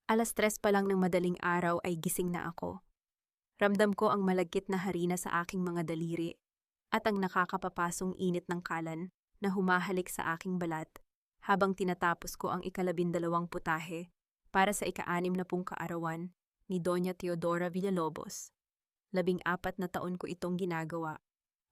3:00 pa lang ng madaling araw ay gising na ako. Ramdam ko ang malagkit na harina sa aking mga daliri at ang nakakapapasong init ng kalan na humahalik sa aking balat habang tinatapos ko ang 12 putahe para sa 6 kaarawan ni Doña Teodora Villalobos. 14 na taon ko itong ginagawa,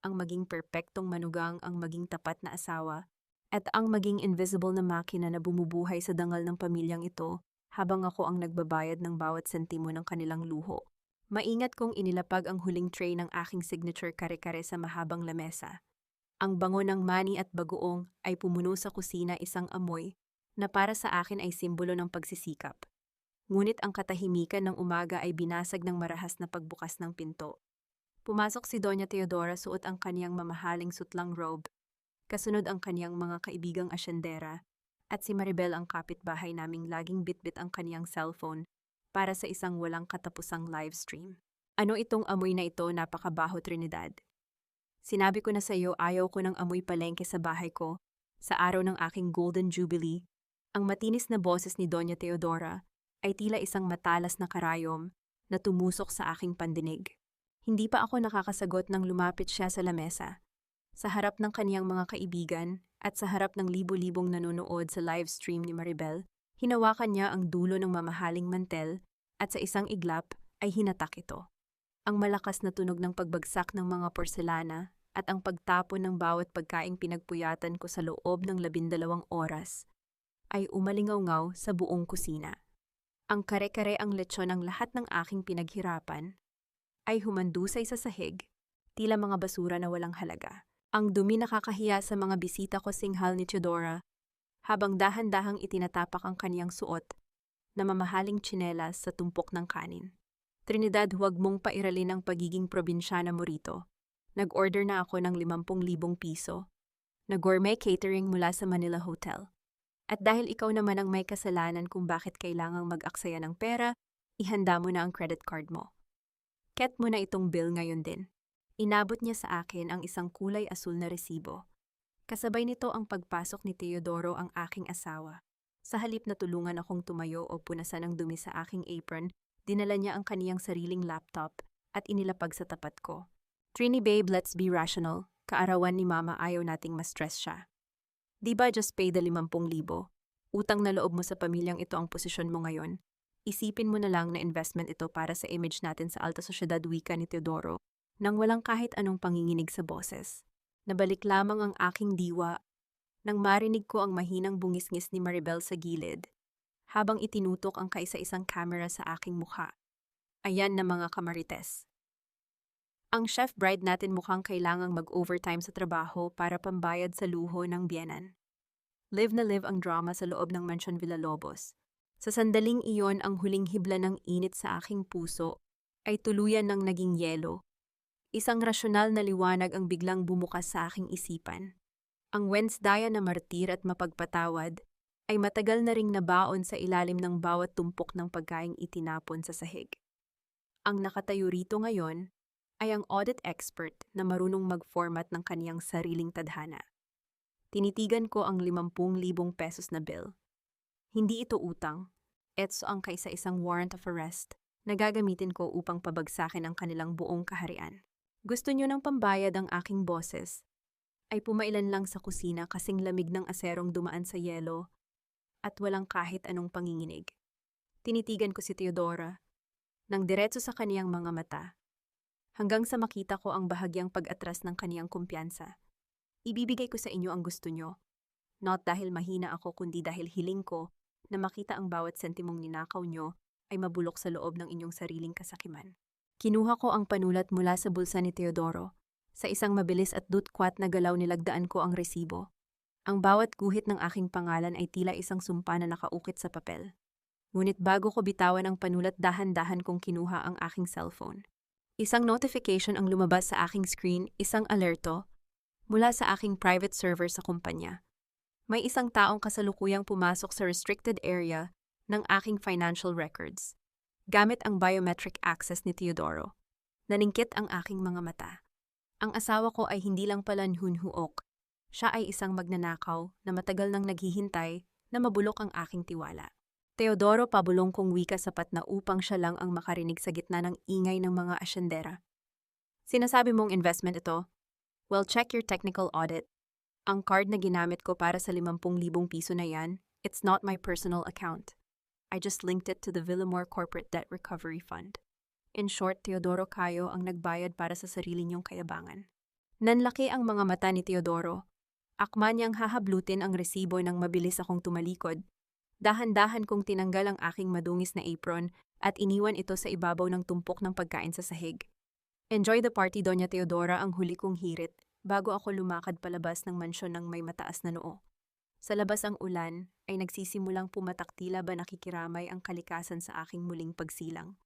ang maging perpektong manugang, ang maging tapat na asawa, at ang maging invisible na makina na bumubuhay sa dangal ng pamilyang ito habang ako ang nagbabayad ng bawat sentimo ng kanilang luho. Maingat kong inilapag ang huling tray ng aking signature kare-kare sa mahabang lamesa. Ang bango ng mani at bagoong ay pumuno sa kusina, isang amoy na para sa akin ay simbolo ng pagsisikap. Ngunit ang katahimikan ng umaga ay binasag ng marahas na pagbukas ng pinto. Pumasok si Doña Teodora, suot ang kaniyang mamahaling sutlang robe, kasunod ang kaniyang mga kaibigang asyendera, at si Maribel, ang kapitbahay naming laging bitbit ang kaniyang cellphone para sa isang walang katapusang live stream. Ano itong amoy na ito? Napakabaho, Trinidad. Sinabi ko na sa iyo, ayaw ko ng amoy palengke sa bahay ko. Sa araw ng aking Golden Jubilee, ang matinis na boses ni Doña Teodora ay tila isang matalas na karayom na tumusok sa aking pandinig. Hindi pa ako nakakasagot nang lumapit siya sa lamesa. Sa harap ng kaniyang mga kaibigan at sa harap ng libo-libong nanonood sa live stream ni Maribel, hinawakan niya ang dulo ng mamahaling mantel at sa isang iglap ay hinatak ito. Ang malakas na tunog ng pagbagsak ng mga porselana at ang pagtapon ng bawat pagkaing pinagpuyatan ko sa loob ng 12 oras ay umalingaw-ngaw sa buong kusina. Ang kare-kare, ang lechon, ang lahat ng aking pinaghirapan ay humandusay sa sahig, tila mga basura na walang halaga. Ang dumi nakakahiya sa mga bisita ko, singhal ni Teodora, habang dahan-dahang itinatapak ang kaniyang suot na mamahaling tsinelas sa tumpok ng kanin. Trinidad, huwag mong pairalin ang pagiging probinsyana mo rito. Nag-order na ako ng 50,000 piso na gourmet catering mula sa Manila Hotel. At dahil ikaw naman ang may kasalanan kung bakit kailangang mag-aksaya ng pera, ihanda mo na ang credit card mo. Ket mo na itong bill ngayon din. Inabot niya sa akin ang isang kulay asul na resibo. Kasabay nito ang pagpasok ni Teodoro, ang aking asawa. Sa halip na tulungan akong tumayo o punasan ang dumi sa aking apron, dinala niya ang kaniyang sariling laptop at inilapag sa tapat ko. Trini babe, let's be rational. Kaarawan ni Mama, ayaw nating ma-stress siya. Diba just pay the 50,000? Utang na loob mo sa pamilyang ito ang posisyon mo ngayon. Isipin mo na lang na investment ito para sa image natin sa alta sosyedad, wika ni Teodoro, nang walang kahit anong panginginig sa boses. Nabalik lamang ang aking diwa nang marinig ko ang mahinang bungisngis ni Maribel sa gilid, habang itinutok ang kaisa-isang camera sa aking mukha. Ayan na mga kamarites. Ang chef bride natin mukhang kailangang mag-overtime sa trabaho para pambayad sa luho ng biyenan. Live na live ang drama sa loob ng Mansion Villalobos. Sa sandaling iyon, ang huling hibla ng init sa aking puso ay tuluyan ng naging yelo. Isang rasyonal na liwanag ang biglang bumukas sa aking isipan. Ang Wednesday na martir at mapagpatawad ay matagal na ring nabaon sa ilalim ng bawat tumpok ng pagkaing itinapon sa sahig. Ang nakatayo rito ngayon ay ang audit expert na marunong mag-format ng kaniyang sariling tadhana. Tinitigan ko ang 50,000 pesos na bill. Hindi ito utang, ito ang kaisa-isang warrant of arrest na gagamitin ko upang pabagsakin ang kanilang buong kaharian. Gusto niyo ng pambayad? Ang aking boses ay pumailan lang sa kusina, kasing lamig ng aserong dumaan sa yelo at walang kahit anong panginginig. Tinitigan ko si Teodora nang diretso sa kaniyang mga mata, hanggang sa makita ko ang bahagyang pag-atras ng kaniyang kumpiyansa. Ibibigay ko sa inyo ang gusto nyo, not dahil mahina ako kundi dahil hiling ko na makita ang bawat sentimong ninakaw nyo ay mabulok sa loob ng inyong sariling kasakiman. Kinuha ko ang panulat mula sa bulsa ni Teodoro. Sa isang mabilis at dutkwat na galaw nilagdaan ko ang resibo. Ang bawat guhit ng aking pangalan ay tila isang sumpa na nakaukit sa papel. Ngunit bago ko bitawan ang panulat, dahan-dahan kong kinuha ang aking cellphone. Isang notification ang lumabas sa aking screen, isang alerto mula sa aking private server sa kumpanya. May isang taong kasalukuyang pumasok sa restricted area ng aking financial records. Gamit ang biometric access ni Teodoro, naningkit ang aking mga mata. Ang asawa ko ay hindi lang pala nhunhuok. Siya ay isang magnanakaw na matagal nang naghihintay na mabulok ang aking tiwala. Teodoro pabulong kung wika sapat na upang siya lang ang makarinig sa gitna ng ingay ng mga asyendera. Sinasabi mong investment ito? Well, check your technical audit. Ang card na ginamit ko para sa 50,000 piso na yan, it's not my personal account. I just linked it to the Villamor Corporate Debt Recovery Fund. In short, Teodoro Cayo ang nagbayad para sa sarili niyong kayabangan. Nanlaki ang mga mata ni Teodoro. Akma niyang hahablutin ang resibo nang mabilis akong tumalikod. Dahan-dahan kong tinanggal ang aking madungis na apron at iniwan ito sa ibabaw ng tumpok ng pagkain sa sahig. Enjoy the party, Doña Teodora, ang huli kong hirit bago ako lumakad palabas ng mansyon ng may mataas na noo. Sa labas ang ulan ay nagsisimulang pumatak, tila ba nakikiramay ang kalikasan sa aking muling pagsilang.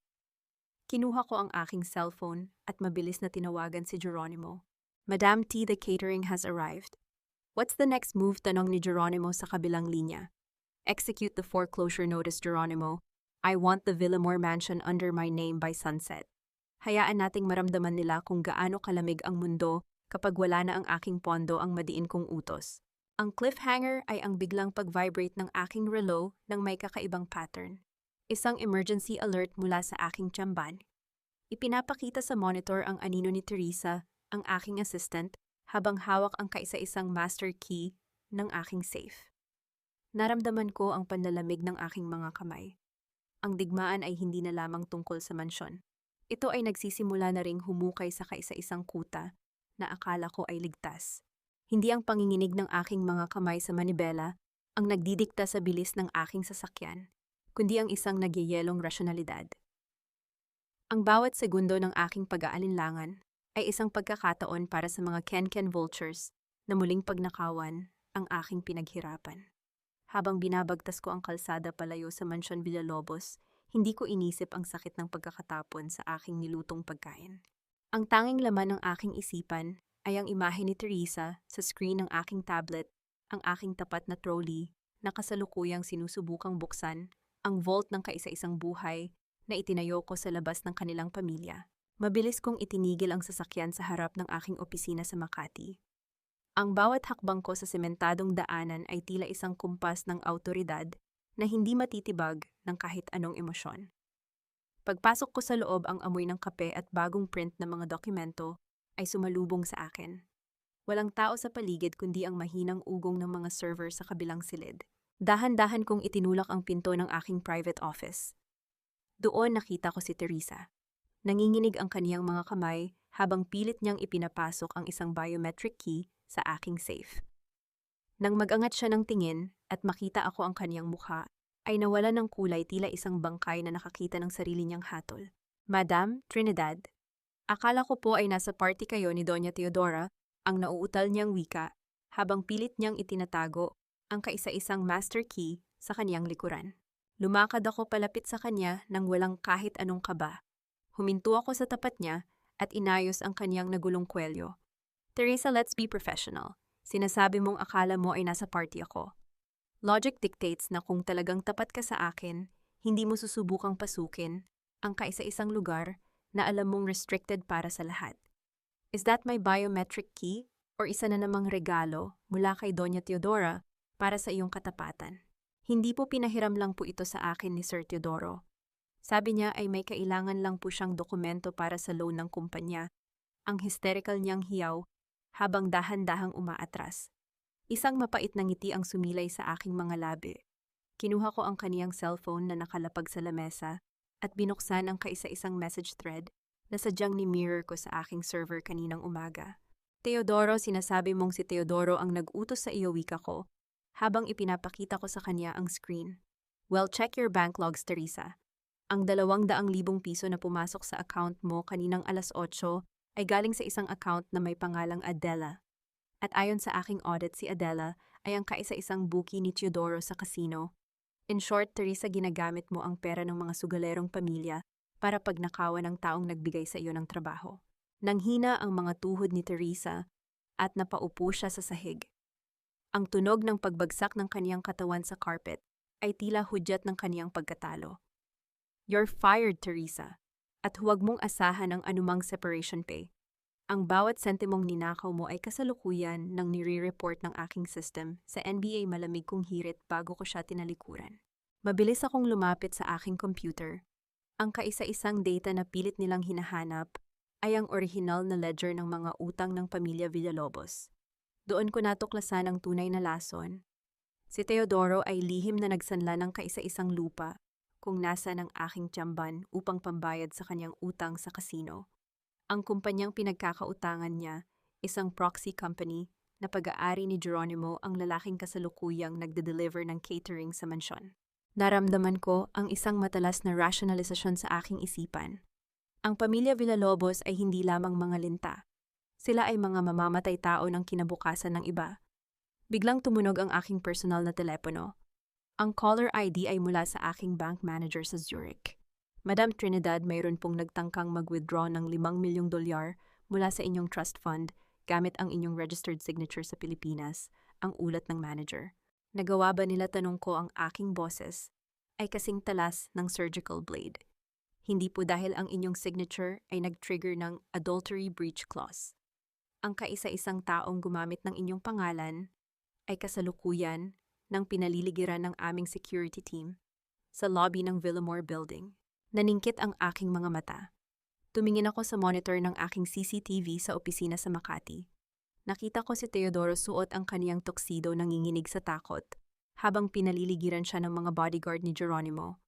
Kinuha ko ang aking cellphone at mabilis na tinawagan si Geronimo. Madam T, the catering has arrived. What's the next move? Tanong ni Geronimo sa kabilang linya. Execute the foreclosure notice, Geronimo. I want the Villamor mansion under my name by sunset. Hayaan nating maramdaman nila kung gaano kalamig ang mundo kapag wala na ang aking pondo ang madiin kong utos. Ang cliffhanger ay ang biglang pag-vibrate ng aking relo ng may kakaibang pattern. Isang emergency alert mula sa aking tsamban. Ipinapakita sa monitor ang anino ni Teresa, ang aking assistant, habang hawak ang kaisa-isang master key ng aking safe. Naramdaman ko ang panlalamig ng aking mga kamay. Ang digmaan ay hindi na lamang tungkol sa mansyon. Ito ay nagsisimula na ring humukay sa kaisa-isang kuta na akala ko ay ligtas. Hindi ang panginginig ng aking mga kamay sa manibela ang nagdidikta sa bilis ng aking sasakyan, kundi ang isang nagyayelong rasyonalidad. Ang bawat segundo ng aking pag-aalinlangan ay isang pagkakataon para sa mga Ken-Ken vultures na muling pagnakawan ang aking pinaghirapan. Habang binabagtas ko ang kalsada palayo sa Mansyon Villalobos, hindi ko inisip ang sakit ng pagkakatapon sa aking nilutong pagkain. Ang tanging laman ng aking isipan ay ang imahe ni Teresa sa screen ng aking tablet, ang aking tapat na trolley na kasalukuyang sinusubukang buksan, ang vault ng kaisa-isang buhay na itinayo ko sa labas ng kanilang pamilya. Mabilis kong itinigil ang sasakyan sa harap ng aking opisina sa Makati. Ang bawat hakbang ko sa sementadong daanan ay tila isang kumpas ng awtoridad na hindi matitibag ng kahit anong emosyon. Pagpasok ko sa loob, ang amoy ng kape at bagong print ng mga dokumento ay sumalubong sa akin. Walang tao sa paligid kundi ang mahinang ugong ng mga server sa kabilang silid. Dahan-dahan kong itinulak ang pinto ng aking private office. Doon nakita ko si Teresa. Nanginginig ang kaniyang mga kamay habang pilit niyang ipinapasok ang isang biometric key sa aking safe. Nang mag-angat siya ng tingin at makita ako ang kaniyang mukha, ay nawala ng kulay, tila isang bangkay na nakakita ng sarili niyang hatol. Madam Trinidad, akala ko po ay nasa party kayo ni Doña Teodora, ang nauutal niyang wika, habang pilit niyang itinatago ang kaisa-isang master key sa kaniyang likuran. Lumakad ako palapit sa kanya nang walang kahit anong kaba. Huminto ako sa tapat niya at inayos ang kaniyang nagulong kwelyo. Teresa, let's be professional. Sinasabi mong akala mo ay nasa party ako. Logic dictates na kung talagang tapat ka sa akin, hindi mo susubukang pasukin ang kaisa-isang lugar na alam mong restricted para sa lahat. Is that my biometric key or isa na namang regalo mula kay Doña Teodora para sa iyong katapatan? Hindi po pinahiram lang po ito sa akin ni Sir Teodoro. Sabi niya ay may kailangan lang po siyang dokumento para sa loan ng kumpanya. Ang hysterical niyang hiyaw habang dahan-dahang umaatras. Isang mapait na ngiti ang sumilay sa aking mga labi. Kinuha ko ang kaniyang cellphone na nakalapag sa lamesa at binuksan ang kaisa-isang message thread na sadyang ni-mirror ko sa aking server kaninang umaga. Teodoro, sinasabi mong si Teodoro ang nag-utos sa iyo, wika ko, habang ipinapakita ko sa kanya ang screen. Well, check your bank logs, Teresa. Ang 200,000 piso na pumasok sa account mo kaninang alas 8 ay galing sa isang account na may pangalang Adela. At ayon sa aking audit, si Adela ay ang kaisa-isang bookie ni Teodoro sa casino. In short, Teresa, ginagamit mo ang pera ng mga sugalerong pamilya para pagnakawan ng taong nagbigay sa iyo ng trabaho. Nanghina ang mga tuhod ni Teresa at napaupo siya sa sahig. Ang tunog ng pagbagsak ng kaniyang katawan sa carpet ay tila hudyat ng kaniyang pagkatalo. You're fired, Teresa. At huwag mong asahan ang anumang separation pay. Ang bawat sentimong ninakaw mo ay kasalukuyan ng nire-report ng aking system sa NBA. Malamig kong hirit bago ko siya tinalikuran. Mabilis akong lumapit sa aking computer. Ang kaisa-isang data na pilit nilang hinahanap ay ang orihinal na ledger ng mga utang ng pamilya Villalobos. Doon ko natuklasan ang tunay na lason. Si Teodoro ay lihim na nagsanla ng kaisa-isang lupa kung nasa ng aking tiyamban upang pambayad sa kanyang utang sa kasino. Ang kumpanyang pinagkakautangan niya, isang proxy company na pag-aari ni Geronimo, ang lalaking kasalukuyang nagde-deliver ng catering sa mansyon. Naramdaman ko ang isang matalas na rationalisasyon sa aking isipan. Ang pamilya Villalobos ay hindi lamang mga linta. Sila ay mga mamamatay tao ng kinabukasan ng iba. Biglang tumunog ang aking personal na telepono. Ang caller ID ay mula sa aking bank manager sa Zurich. Madam Trinidad, mayroon pong nagtangkang mag-withdraw ng $5 million mula sa inyong trust fund gamit ang inyong registered signature sa Pilipinas, ang ulat ng manager. Nagawa ba nila, tanong ko, ang aking boses ay kasing talas ng surgical blade. Hindi po dahil ang inyong signature ay nag-trigger ng adultery breach clause. Ang kaisa-isang taong gumamit ng inyong pangalan ay kasalukuyan ng pinaliligiran ng aming security team sa lobby ng Villamore Building. Naningkit ang aking mga mata. Tumingin ako sa monitor ng aking CCTV sa opisina sa Makati. Nakita ko si Teodoro suot ang kaniyang tuxedo, nanginginig sa takot, habang pinaliligiran siya ng mga bodyguard ni Geronimo.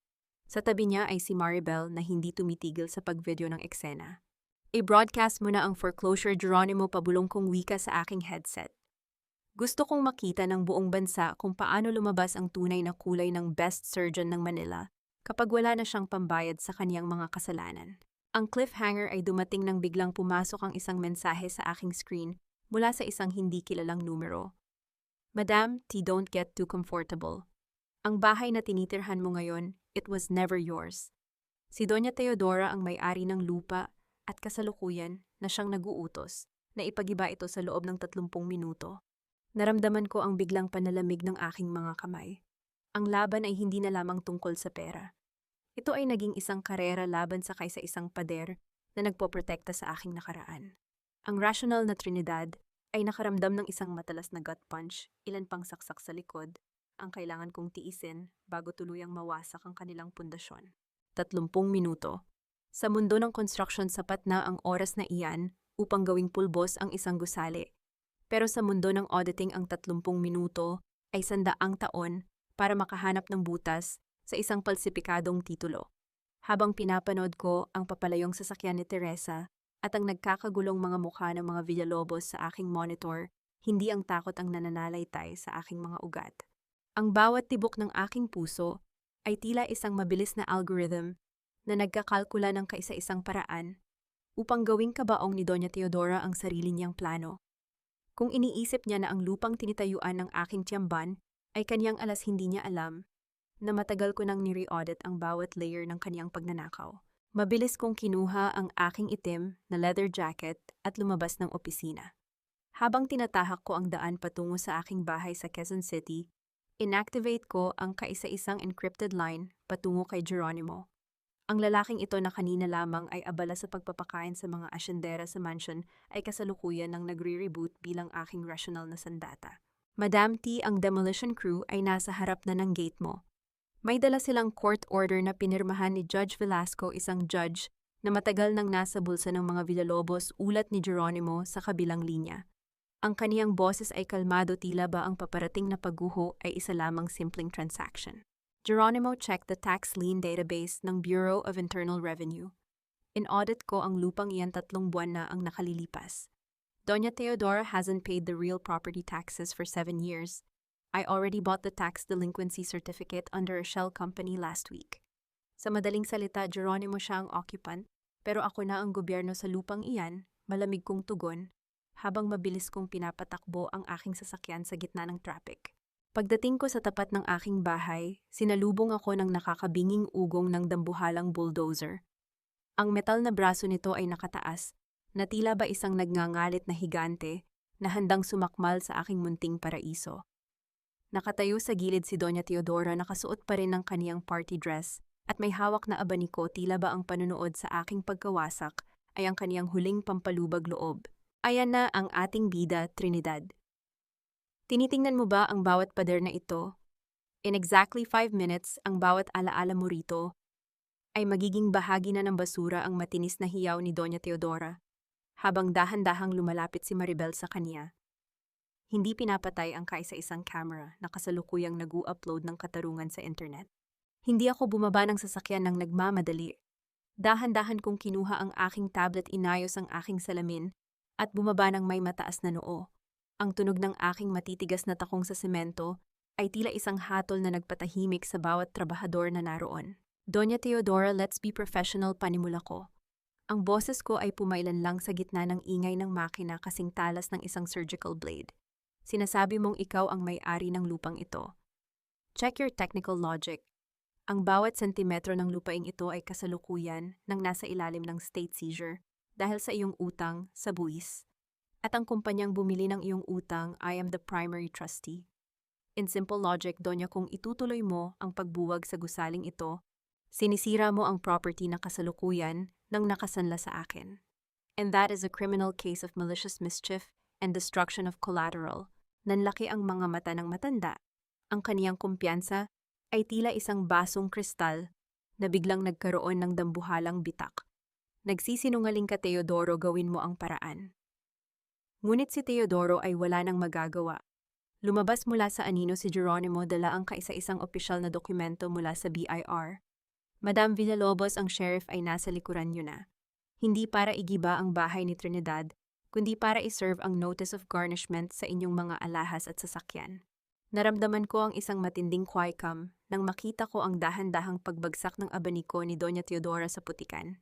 Sa tabi niya ay si Maribel na hindi tumitigil sa pag-video ng eksena. I-broadcast mo na ang foreclosure, Geronimo, pabulong kong wika sa aking headset. Gusto kong makita ng buong bansa kung paano lumabas ang tunay na kulay ng best surgeon ng Manila kapag wala na siyang pambayad sa kaniyang mga kasalanan. Ang cliffhanger ay dumating nang biglang pumasok ang isang mensahe sa aking screen mula sa isang hindi kilalang numero. Madam T, don't get too comfortable. Ang bahay na tinitirhan mo ngayon, it was never yours. Si Doña Teodora ang may-ari ng lupa at kasalukuyan na siyang nag-uutos na ipagiba ito sa loob ng 30 minuto. Naramdaman ko ang biglang panalamig ng aking mga kamay. Ang laban ay hindi na lamang tungkol sa pera. Ito ay naging isang karera laban sa kaisa-isang pader na nagpoprotekta sa aking nakaraan. Ang rational na Trinidad ay nakaramdam ng isang matalas na gut punch, ilan pang saksak sa likod, ang kailangan kong tiisin bago tuluyang mawasak ang kanilang pundasyon. 30 minuto. Sa mundo ng construction, sapat na ang oras na iyan upang gawing pulbos ang isang gusali. Pero sa mundo ng auditing, ang 30 minuto ay 100 taon para makahanap ng butas sa isang palsipikadong titulo. Habang pinapanood ko ang papalayong sasakyan ni Teresa at ang nagkakagulong mga mukha ng mga Villalobos sa aking monitor, hindi ang takot ang nananalaytay sa aking mga ugat. Ang bawat tibok ng aking puso ay tila isang mabilis na algorithm na nagkakalkula ng kaisa-isang paraan upang gawing kabaong ni Doña Teodora ang sarili niyang plano. Kung iniisip niya na ang lupang tinitayuan ng aking tiyamban ay kaniyang alas, hindi niya alam na matagal ko nang nire-audit ang bawat layer ng kaniyang pagnanakaw. Mabilis kong kinuha ang aking itim na leather jacket at lumabas ng opisina. Habang tinatahak ko ang daan patungo sa aking bahay sa Quezon City, inactivate ko ang kaisa-isang encrypted line patungo kay Geronimo. Ang lalaking ito na kanina lamang ay abala sa pagpapakain sa mga asyendera sa mansion ay kasalukuyan ng nagre-reboot bilang aking rational na sandata. Madam T, ang demolition crew ay nasa harap na ng gate mo. May dala silang court order na pinirmahan ni Judge Velasco, isang judge na matagal nang nasa bulsa ng mga Villalobos, ulat ni Geronimo sa kabilang linya. Ang kaniyang boses ay kalmado, tila ba ang paparating na pagguho ay isa lamang simpleng transaction. Geronimo, check the tax lien database ng Bureau of Internal Revenue. In-audit ko ang lupang iyan, 3 buwan na ang nakalilipas. Doña Teodora hasn't paid the real property taxes for 7 years. I already bought the tax delinquency certificate under a shell company last week. Sa madaling salita, Geronimo, siya ang occupant, pero ako na ang gobyerno sa lupang iyan, malamig kong tugon, habang mabilis kong pinapatakbo ang aking sasakyan sa gitna ng traffic. Pagdating ko sa tapat ng aking bahay, sinalubong ako ng nakakabinging ugong ng dambuhalang bulldozer. Ang metal na braso nito ay nakataas, na tila ba isang nagngangalit na higante na handang sumakmal sa aking munting paraiso. Nakatayo sa gilid si Doña Teodora, nakasuot pa rin ng kaniyang party dress at may hawak na abaniko, tila ba ang panunood sa aking pagkawasak ay ang kaniyang huling pampalubag loob. Ayan na ang ating bida, Trinidad. Tinitingnan mo ba ang bawat pader na ito? In exactly 5 minutes, ang bawat alaala mo rito ay magiging bahagi na ng basura ang matinis na hiyaw ni Doña Teodora, habang dahan-dahang lumalapit si Maribel sa kanya. Hindi pinapatay ang kaisa-isang camera na kasalukuyang nag-u-upload ng katarungan sa internet. Hindi ako bumaba ng sasakyan ng nagmamadali. Dahan-dahan kong kinuha ang aking tablet, inayos ang aking salamin, at bumaba ng may mataas na noo. Ang tunog ng aking matitigas na takong sa semento ay tila isang hatol na nagpatahimik sa bawat trabahador na naroon. Doña Teodora, let's be professional, panimula ko. Ang boses ko ay pumailan lang sa gitna ng ingay ng makina kasing talas ng isang surgical blade. Sinasabi mong ikaw ang may-ari ng lupang ito. Check your technical logic. Ang bawat sentimetro ng lupaing ito ay kasalukuyan ng nasa ilalim ng state seizure dahil sa iyong utang sa buwis. At ang kumpanyang bumili ng iyong utang, I am the primary trustee. In simple logic, Donya, kung itutuloy mo ang pagbuwag sa gusaling ito, sinisira mo ang property na kasalukuyan ng nakasanla sa akin. And that is a criminal case of malicious mischief and destruction of collateral. Nanlaki ang mga mata ng matanda. Ang kaniyang kumpiyansa ay tila isang basong kristal na biglang nagkaroon ng dambuhalang bitak. Nagsisinungaling ka, Teodoro, gawin mo ang paraan. Ngunit si Teodoro ay wala nang magagawa. Lumabas mula sa anino si Geronimo, dala ang kaisa-isang opisyal na dokumento mula sa BIR. Madam Villalobos, ang sheriff ay nasa likuran niyo na. Hindi para igiba ang bahay ni Trinidad, kundi para iserve ang notice of garnishment sa inyong mga alahas at sasakyan. Naramdaman ko ang isang matinding kwikam nang makita ko ang dahan-dahang pagbagsak ng abaniko ni Doña Teodora sa putikan.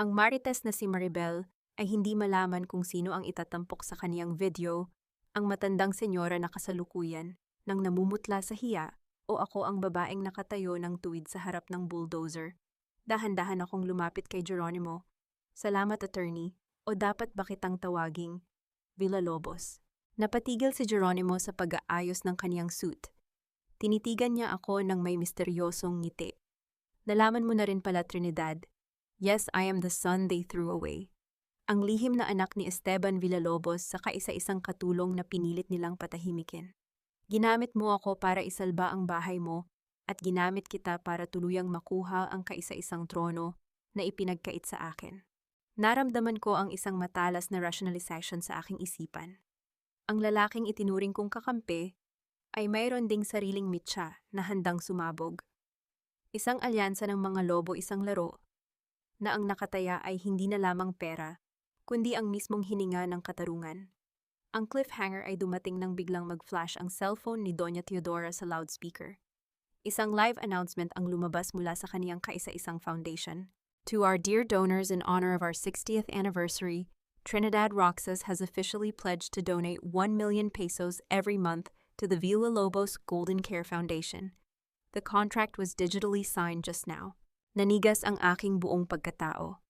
Ang marites na si Maribel ay hindi malaman kung sino ang itatampok sa kaniyang video, ang matandang senyora na kasalukuyan nang namumutla sa hiya o ako ang babaeng nakatayo ng tuwid sa harap ng bulldozer. Dahan-dahan akong lumapit kay Geronimo. Salamat, attorney, o dapat ba kitang tawaging Villalobos? Napatigil si Geronimo sa pag-aayos ng kaniyang suit. Tinitigan niya ako ng may misteryosong ngiti. Nalaman mo na rin pala, Trinidad. Yes, I am the son they threw away. Ang lihim na anak ni Esteban Villalobos sa kaisa-isang katulong na pinilit nilang patahimikin. Ginamit mo ako para isalba ang bahay mo at ginamit kita para tuluyang makuha ang kaisa-isang trono na ipinagkait sa akin. Naramdaman ko ang isang matalas na rationalization sa aking isipan. Ang lalaking itinuring kong kakampi ay mayroon ding sariling mitsa na handang sumabog. Isang alyansa ng mga lobo, isang laro, na ang nakataya ay hindi na lamang pera, kundi ang mismong hininga ng katarungan. Ang cliffhanger ay dumating nang biglang mag-flash ang cellphone ni Doña Teodora sa loudspeaker. Isang live announcement ang lumabas mula sa kaniyang kaisa-isang foundation. To our dear donors, in honor of our 60th anniversary, Trinidad Roxas has officially pledged to donate 1 million pesos every month to the Villalobos Golden Care Foundation. The contract was digitally signed just now. Nanigas ang aking buong pagkatao.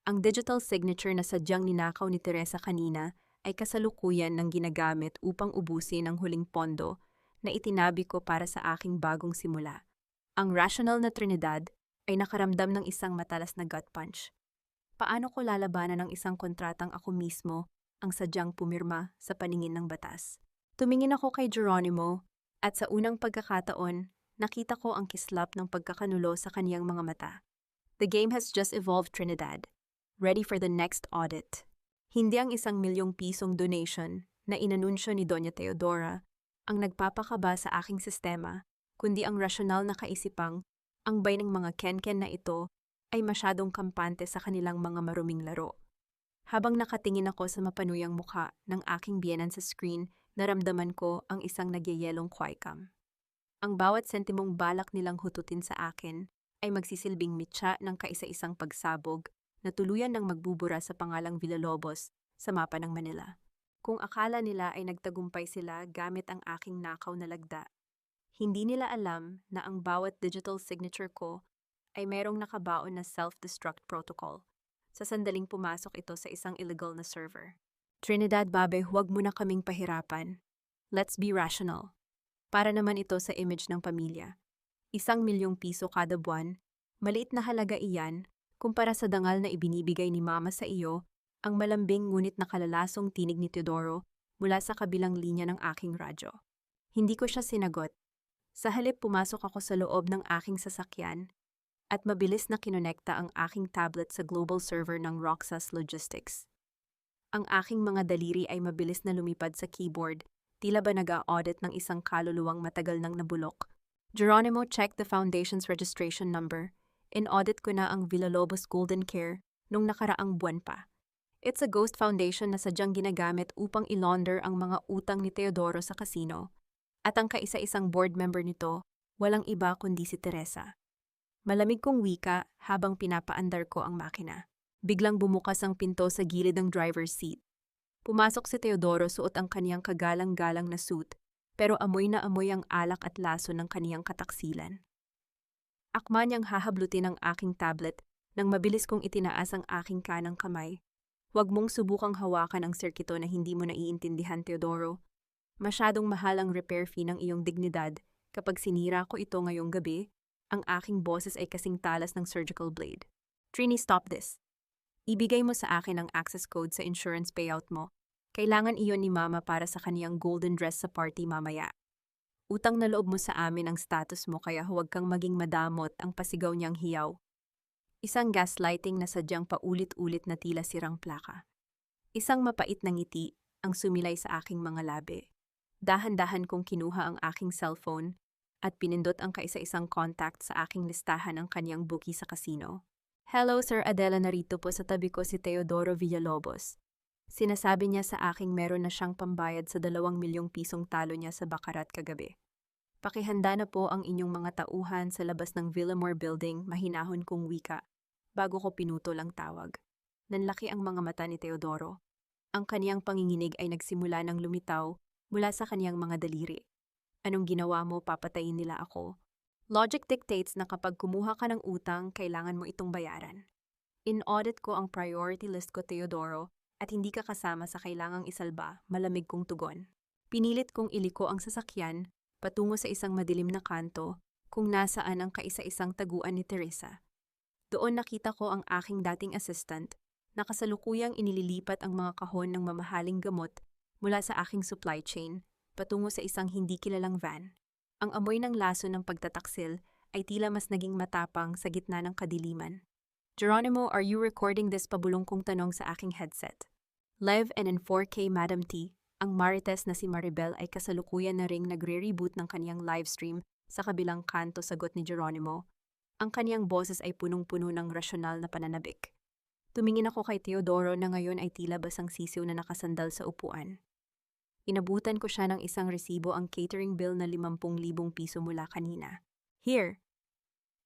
Ang digital signature na sadyang ninakaw ni Teresa kanina ay kasalukuyan ng ginagamit upang ubusin ang huling pondo na itinabi ko para sa aking bagong simula. Ang rational na Trinidad ay nakaramdam ng isang matalas na gut punch. Paano ko lalabanan ng isang kontratang ako mismo ang sadyang pumirma sa paningin ng batas? Tumingin ako kay Geronimo at sa unang pagkakataon, nakita ko ang kislap ng pagkakanulo sa kaniyang mga mata. The game has just evolved, Trinidad. Ready for the next audit. Hindi ang 1,000,000 pisong donation na inanunsyo ni Doña Teodora ang nagpapakaba sa aking sistema, kundi ang rasyonal na kaisipang ang bay ng mga ken-ken na ito ay masyadong kampante sa kanilang mga maruming laro. Habang nakatingin ako sa mapanuyang mukha ng aking biyenan sa screen, naramdaman ko ang isang nagyayelong kwikam. Ang bawat sentimong balak nilang hututin sa akin ay magsisilbing mitya ng kaisa-isang pagsabog na tuluyan ng magbubura sa pangalang Villalobos sa mapa ng Manila. Kung akala nila ay nagtagumpay sila gamit ang aking nakaw na lagda, hindi nila alam na ang bawat digital signature ko ay mayroong nakabaon na self-destruct protocol. Sa sandaling pumasok ito sa isang illegal na server. Trinidad, babe, huwag mo na kaming pahirapan. Let's be rational. Para naman ito sa image ng pamilya. 1,000,000 piso kada buwan, maliit na halaga iyan kumpara sa dangal na ibinibigay ni Mama sa iyo, ang malambing ngunit nakalalasong tinig ni Teodoro mula sa kabilang linya ng aking radyo. Hindi ko siya sinagot. Sa halip pumasok ako sa loob ng aking sasakyan at mabilis na kinonekta ang aking tablet sa global server ng Roxas Logistics. Ang aking mga daliri ay mabilis na lumipad sa keyboard, tila ba nag-a-audit ng isang kaluluwang matagal nang nabulok. Geronimo, check the foundation's registration number. In-audit ko na ang Villalobos Golden Care nung nakaraang buwan pa. It's a ghost foundation na sadyang ginagamit upang ilaunder ang mga utang ni Teodoro sa casino. At ang kaisa-isang board member nito, walang iba kundi si Teresa. Malamig kong wika habang pinapaandar ko ang makina. Biglang bumukas ang pinto sa gilid ng driver's seat. Pumasok si Teodoro suot ang kaniyang kagalang-galang na suit, pero amoy na amoy ang alak at laso ng kaniyang kataksilan. Akma niyang hahablutin ang aking tablet nang mabilis kong itinaas ang aking kanang kamay. Huwag mong subukang hawakan ang sirkito na hindi mo naiintindihan, Teodoro. Masyadong mahal ang repair fee ng iyong dignidad. Kapag sinira ko ito ngayong gabi, ang aking boses ay kasing talas ng surgical blade. Trini, stop this. Ibigay mo sa akin ang access code sa insurance payout mo. Kailangan iyon ni Mama para sa kaniyang golden dress sa party mamaya. Utang na loob mo sa amin ang status mo kaya huwag kang maging madamot ang pasigaw niyang hiyaw. Isang gaslighting na sadyang paulit-ulit na tila sirang plaka. Isang mapait na ngiti ang sumilay sa aking mga labi. Dahan-dahan kong kinuha ang aking cellphone at pinindot ang kaisa-isang contact sa aking listahan ng kaniyang bookie sa casino. Hello, Sir Adela, narito po sa tabi ko si Teodoro Villalobos. Sinasabi niya sa aking meron na siyang pambayad sa 2 milyong pisong talo niya sa bakarat kagabi. Pakihanda na po ang inyong mga tauhan sa labas ng Villamore Building, mahinahon kong wika, bago ko pinutol ang tawag. Nanlaki ang mga mata ni Teodoro. Ang kaniyang panginginig ay nagsimula ng lumitaw mula sa kaniyang mga daliri. Anong ginawa mo, papatayin nila ako? Logic dictates na kapag kumuha ka ng utang, kailangan mo itong bayaran. In-audit ko ang priority list ko, Teodoro, at hindi ka kasama sa kailangang isalba, malamig kong tugon. Pinilit kong iliko ang sasakyan patungo sa isang madilim na kanto kung nasaan ang kaisa-isang taguan ni Teresa. Doon nakita ko ang aking dating assistant na kasalukuyang inililipat ang mga kahon ng mamahaling gamot mula sa aking supply chain patungo sa isang hindi kilalang van. Ang amoy ng laso ng pagtataksil ay tila mas naging matapang sa gitna ng kadiliman. Geronimo, are you recording this? Pabulong kong tanong sa aking headset. Live and in 4K, Madam T, ang Marites na si Maribel ay kasalukuyan na ring nagre-reboot ng kaniyang livestream sa kabilang kanto, sagot ni Geronimo. Ang kaniyang boses ay punong-puno ng rasyonal na pananabik. Tumingin ako kay Teodoro na ngayon ay tila basang sisiw na nakasandal sa upuan. Inabutan ko siya ng isang resibo ang catering bill na 50,000 piso mula kanina. Here.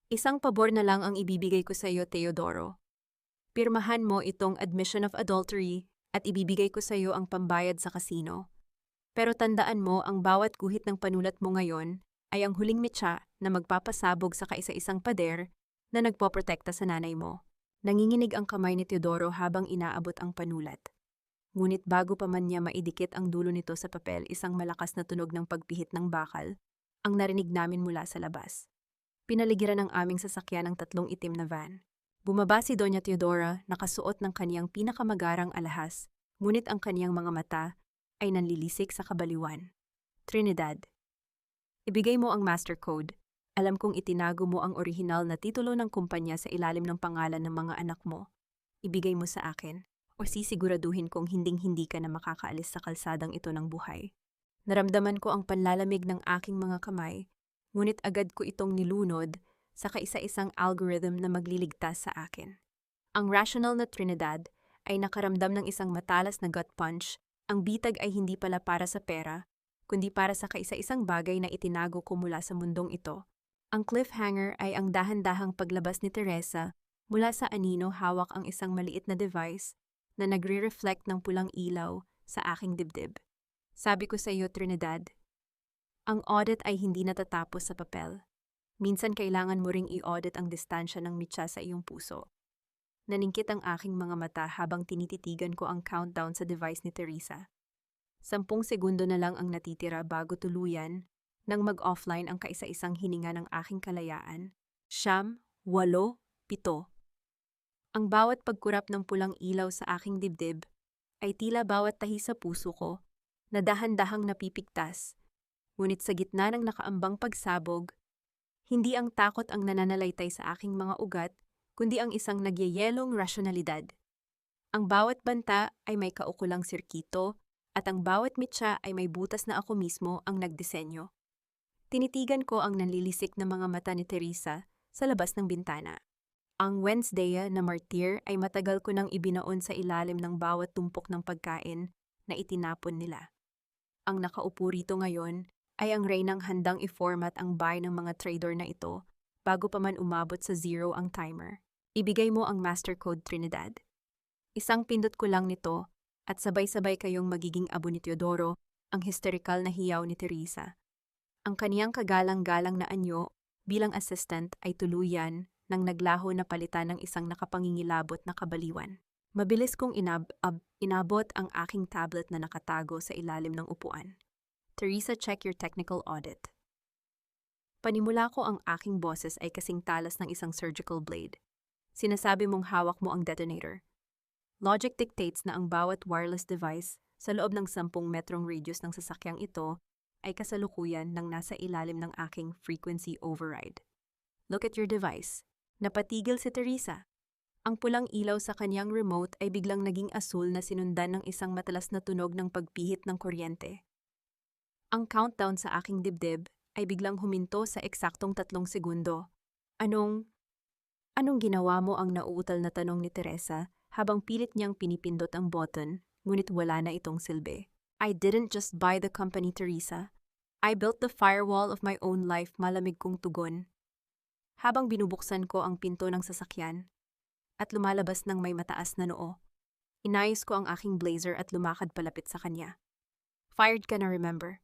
Isang pabor na lang ang ibibigay ko sa iyo, Teodoro. Pirmahan mo itong admission of adultery at ibibigay ko sa iyo ang pambayad sa kasino. Pero tandaan mo, ang bawat guhit ng panulat mo ngayon ay ang huling mitya na magpapasabog sa kaisa-isang pader na nagpoprotekta sa nanay mo. Nanginginig ang kamay ni Teodoro habang inaabot ang panulat. Ngunit bago pa man niya maidikit ang dulo nito sa papel, isang malakas na tunog ng pagpihit ng bakal ang narinig namin mula sa labas. Pinaligiran ng aming sasakyan ng 3 itim na van. Bumaba si Doña Teodora, nakasuot ng kaniyang pinakamagarang alahas, ngunit ang kaniyang mga mata ay nanlilisik sa kabaliwan. Trinidad. Ibigay mo ang master code. Alam kong itinago mo ang orihinal na titulo ng kumpanya sa ilalim ng pangalan ng mga anak mo. Ibigay mo sa akin. O sisiguraduhin kong hinding-hindi ka na makakaalis sa kalsadang ito ng buhay. Naramdaman ko ang panlalamig ng aking mga kamay, ngunit agad ko itong nilunod sa kaisa-isang algorithm na magliligtas sa akin. Ang rational na Trinidad ay nakaramdam ng isang matalas na gut punch. Ang bitag ay hindi pala para sa pera, kundi para sa kaisa-isang bagay na itinago ko mula sa mundong ito. Ang cliffhanger ay ang dahan-dahang paglabas ni Teresa mula sa anino, hawak ang isang maliit na device na nagre-reflect ng pulang ilaw sa aking dibdib. Sabi ko sa iyo, Trinidad, ang audit ay hindi natatapos sa papel. Minsan kailangan mo ring i-audit ang distansya ng mitya sa iyong puso. Naningkit ang aking mga mata habang tinititigan ko ang countdown sa device ni Teresa. 10 segundo na lang ang natitira bago tuluyan nang mag-offline ang kaisa-isang hininga ng aking kalayaan. 9, 8, 7. Ang bawat pagkurap ng pulang ilaw sa aking dibdib ay tila bawat tahi sa puso ko na dahan-dahang napipigtas, Ngunit sa gitna ng nakaambang pagsabog, hindi ang takot ang nananalaytay sa aking mga ugat, kundi ang isang nagyayelong rasyonalidad. Ang bawat banta ay may kaukulang sirkito at ang bawat mitsa ay may butas na ako mismo ang nagdisenyo. Tinitigan ko ang nanlilisik na mga mata ni Teresa sa labas ng bintana. Ang Wednesday na martir ay matagal ko nang ibinaon sa ilalim ng bawat tumpok ng pagkain na itinapon nila. Ang nakaupo rito ngayon ay ang reynang handang i-format ang buy ng mga trader na ito bago pa man umabot sa zero ang timer. Ibigay mo ang master code, Trinidad. Isang pindot ko lang nito at sabay-sabay kayong magiging abo ni Teodoro, ang hysterical na hiyaw ni Teresa. Ang kaniyang kagalang-galang na anyo bilang assistant ay tuluyan nang naglaho na palitan ng isang nakapangingilabot na kabaliwan. Mabilis kong inabot ang aking tablet na nakatago sa ilalim ng upuan. Teresa, check your technical audit. Panimula ko ang aking boses ay kasing talas ng isang surgical blade. Sinasabi mong hawak mo ang detonator. Logic dictates na ang bawat wireless device sa loob ng 10 metrong radius ng sasakyang ito ay kasalukuyan ng nasa ilalim ng aking frequency override. Look at your device. Napatigil si Teresa. Ang pulang ilaw sa kanyang remote ay biglang naging asul na sinundan ng isang matalas na tunog ng pagpihit ng kuryente. Ang countdown sa aking dibdib ay biglang huminto sa eksaktong 3 segundo. Anong ginawa mo, ang nauutal na tanong ni Teresa habang pilit niyang pinipindot ang button, ngunit wala na itong silbi. I didn't just buy the company, Teresa. I built the firewall of my own life, malamig kong tugon. Habang binubuksan ko ang pinto ng sasakyan at lumalabas ng may mataas na noo, inayos ko ang aking blazer at lumakad palapit sa kanya. Fired ka na, remember?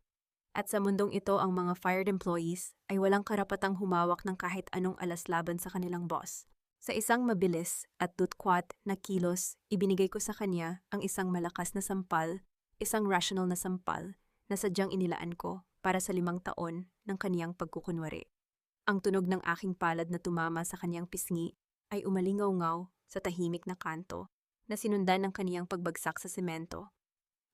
At sa mundong ito, ang mga fired employees ay walang karapatang humawak ng kahit anong alas laban sa kanilang boss. Sa isang mabilis at dutkwat na kilos, ibinigay ko sa kanya ang isang malakas na sampal, isang rational na sampal na sadyang inilaan ko para sa 5 taon ng kaniyang pagkukunwari. Ang tunog ng aking palad na tumama sa kaniyang pisngi ay umalingaw-ngaw sa tahimik na kanto na sinundan ng kaniyang pagbagsak sa semento.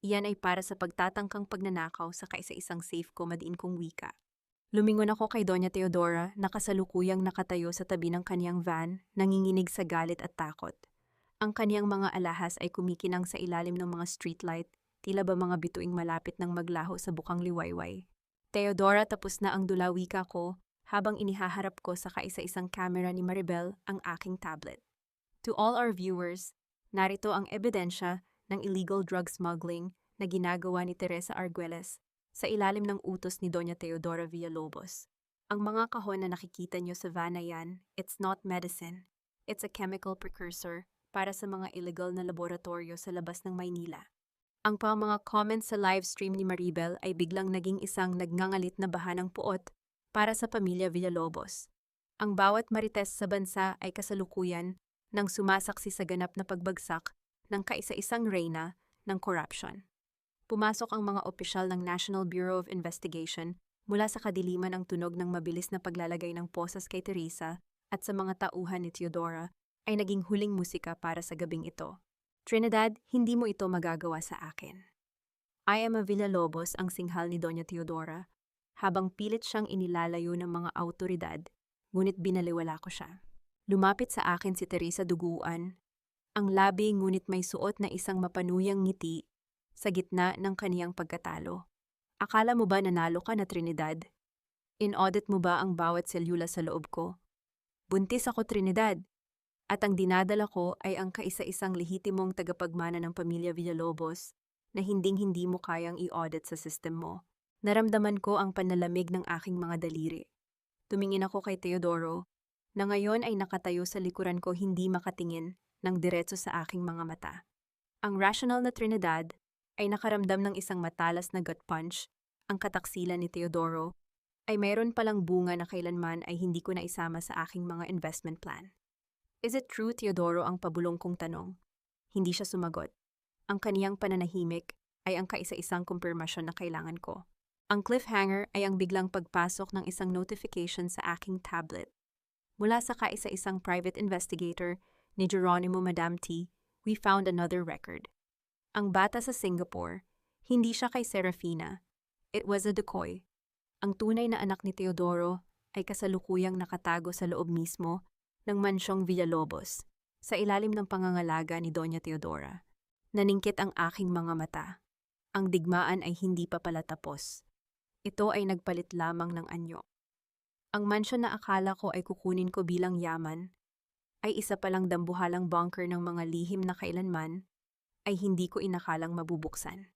Iyan ay para sa pagtatangkang pagnanakaw sa kaisa-isang safe ko, madiin kong wika. Lumingon ako kay Doña Teodora na kasalukuyang nakatayo sa tabi ng kaniyang van, nanginginig sa galit at takot. Ang kaniyang mga alahas ay kumikinang sa ilalim ng mga streetlight, tila ba mga bituing malapit ng maglaho sa bukang liwayway. Teodora, tapos na ang dulawika ko habang inihaharap ko sa kaisa-isang camera ni Maribel ang aking tablet. To all our viewers, narito ang ebidensya ng illegal drug smuggling na ginagawa ni Teresa Arguelles sa ilalim ng utos ni Doña Teodora Villalobos. Ang mga kahon na nakikita nyo sa van na yan, it's not medicine. It's a chemical precursor para sa mga illegal na laboratorio sa labas ng Maynila. Ang mga comments sa live stream ni Maribel ay biglang naging isang nagngangalit na bahanang puot para sa pamilya Villalobos. Ang bawat marites sa bansa ay kasalukuyan nang sumasaksi sa ganap na pagbagsak ng kaisa-isang reyna ng corruption. Pumasok ang mga opisyal ng National Bureau of Investigation mula sa kadiliman ang tunog ng mabilis na paglalagay ng posas kay Teresa at sa mga tauhan ni Teodora ay naging huling musika para sa gabing ito. Trinidad, hindi mo ito magagawa sa akin. I am a Villalobos, ang singhal ni Doña Teodora, habang pilit siyang inilalayo ng mga awtoridad, ngunit binaliwala ko siya. Lumapit sa akin si Teresa duguan, ang labi ngunit may suot na isang mapanuyang ngiti sa gitna ng kaniyang pagkatalo. Akala mo ba nanalo ka na, Trinidad? In-audit mo ba ang bawat selula sa loob ko? Buntis ako, Trinidad. At ang dinadala ko ay ang kaisa-isang lehitimong tagapagmana ng pamilya Villalobos na hinding-hindi mo kayang i-audit sa system mo. Naramdaman ko ang panalamig ng aking mga daliri. Tumingin ako kay Teodoro, na ngayon ay nakatayo sa likuran ko, hindi makatingin ng diretso sa aking mga mata. Ang rational na Trinidad ay nakaramdam ng isang matalas na gut punch. Ang kataksilan ni Teodoro ay mayroon palang bunga na kailanman ay hindi ko na isama sa aking mga investment plan. Is it true, Teodoro, ang pabulong kong tanong? Hindi siya sumagot. Ang kaniyang pananahimik ay ang kaisa-isang kumpirmasyon na kailangan ko. Ang cliffhanger ay ang biglang pagpasok ng isang notification sa aking tablet. Mula sa kaisa-isang private investigator ni Geronimo Madam T, we found another record. Ang bata sa Singapore, hindi siya kay Serafina. It was a decoy. Ang tunay na anak ni Teodoro ay kasalukuyang nakatago sa loob mismo ng mansyong Villalobos, sa ilalim ng pangangalaga ni Doña Teodora. Naningkit ang aking mga mata. Ang digmaan ay hindi pa pala tapos. Ito ay nagpalit lamang ng anyo. Ang mansyon na akala ko ay kukunin ko bilang yaman, ay isa palang dambuhalang bunker ng mga lihim na kailanman, ay hindi ko inakalang mabubuksan.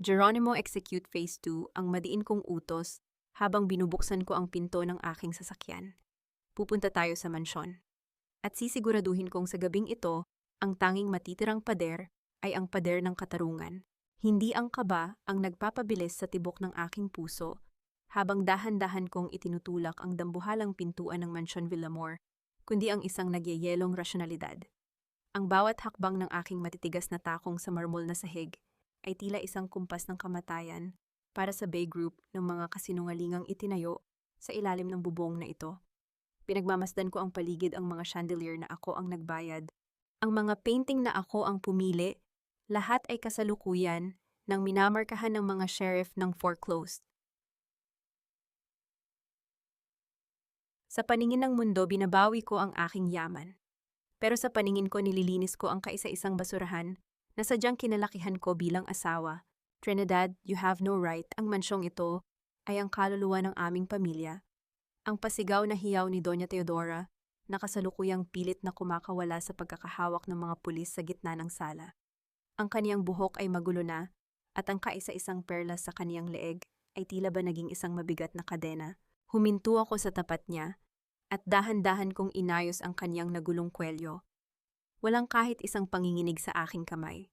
Geronimo Execute Phase 2 ang madiin kong utos habang binubuksan ko ang pinto ng aking sasakyan. Pupunta tayo sa mansyon. At sisiguraduhin kong sa gabing ito, ang tanging matitirang pader ay ang pader ng katarungan. Hindi ang kaba ang nagpapabilis sa tibok ng aking puso habang dahan-dahan kong itinutulak ang dambuhalang pintuan ng Mansyon Villamor, kundi ang isang nagyayelong rasyonalidad. Ang bawat hakbang ng aking matitigas na takong sa marmol na sahig ay tila isang kumpas ng kamatayan para sa Bay Group ng mga kasinungalingang itinayo sa ilalim ng bubong na ito. Pinagmamasdan ko ang paligid ang mga chandelier na ako ang nagbayad. Ang mga painting na ako ang pumili, lahat ay kasalukuyan ng minamarkahan ng mga sheriff ng foreclosed. Sa paningin ng mundo, binabawi ko ang aking yaman. Pero sa paningin ko, nililinis ko ang kaisa-isang basurahan na sadyang kinalakihan ko bilang asawa. Trinidad, you have no right. Ang mansyong ito ay ang kaluluwa ng aming pamilya. Ang pasigaw na hiyaw ni Doña Teodora na kasalukuyang pilit na kumakawala sa pagkakahawak ng mga pulis sa gitna ng sala. Ang kaniyang buhok ay magulo na at ang kaisa-isang perlas sa kaniyang leeg ay tila ba naging isang mabigat na kadena. Huminto ako sa tapat niya at dahan-dahan kong inayos ang kaniyang nagulong kwelyo. Walang kahit isang panginginig sa aking kamay.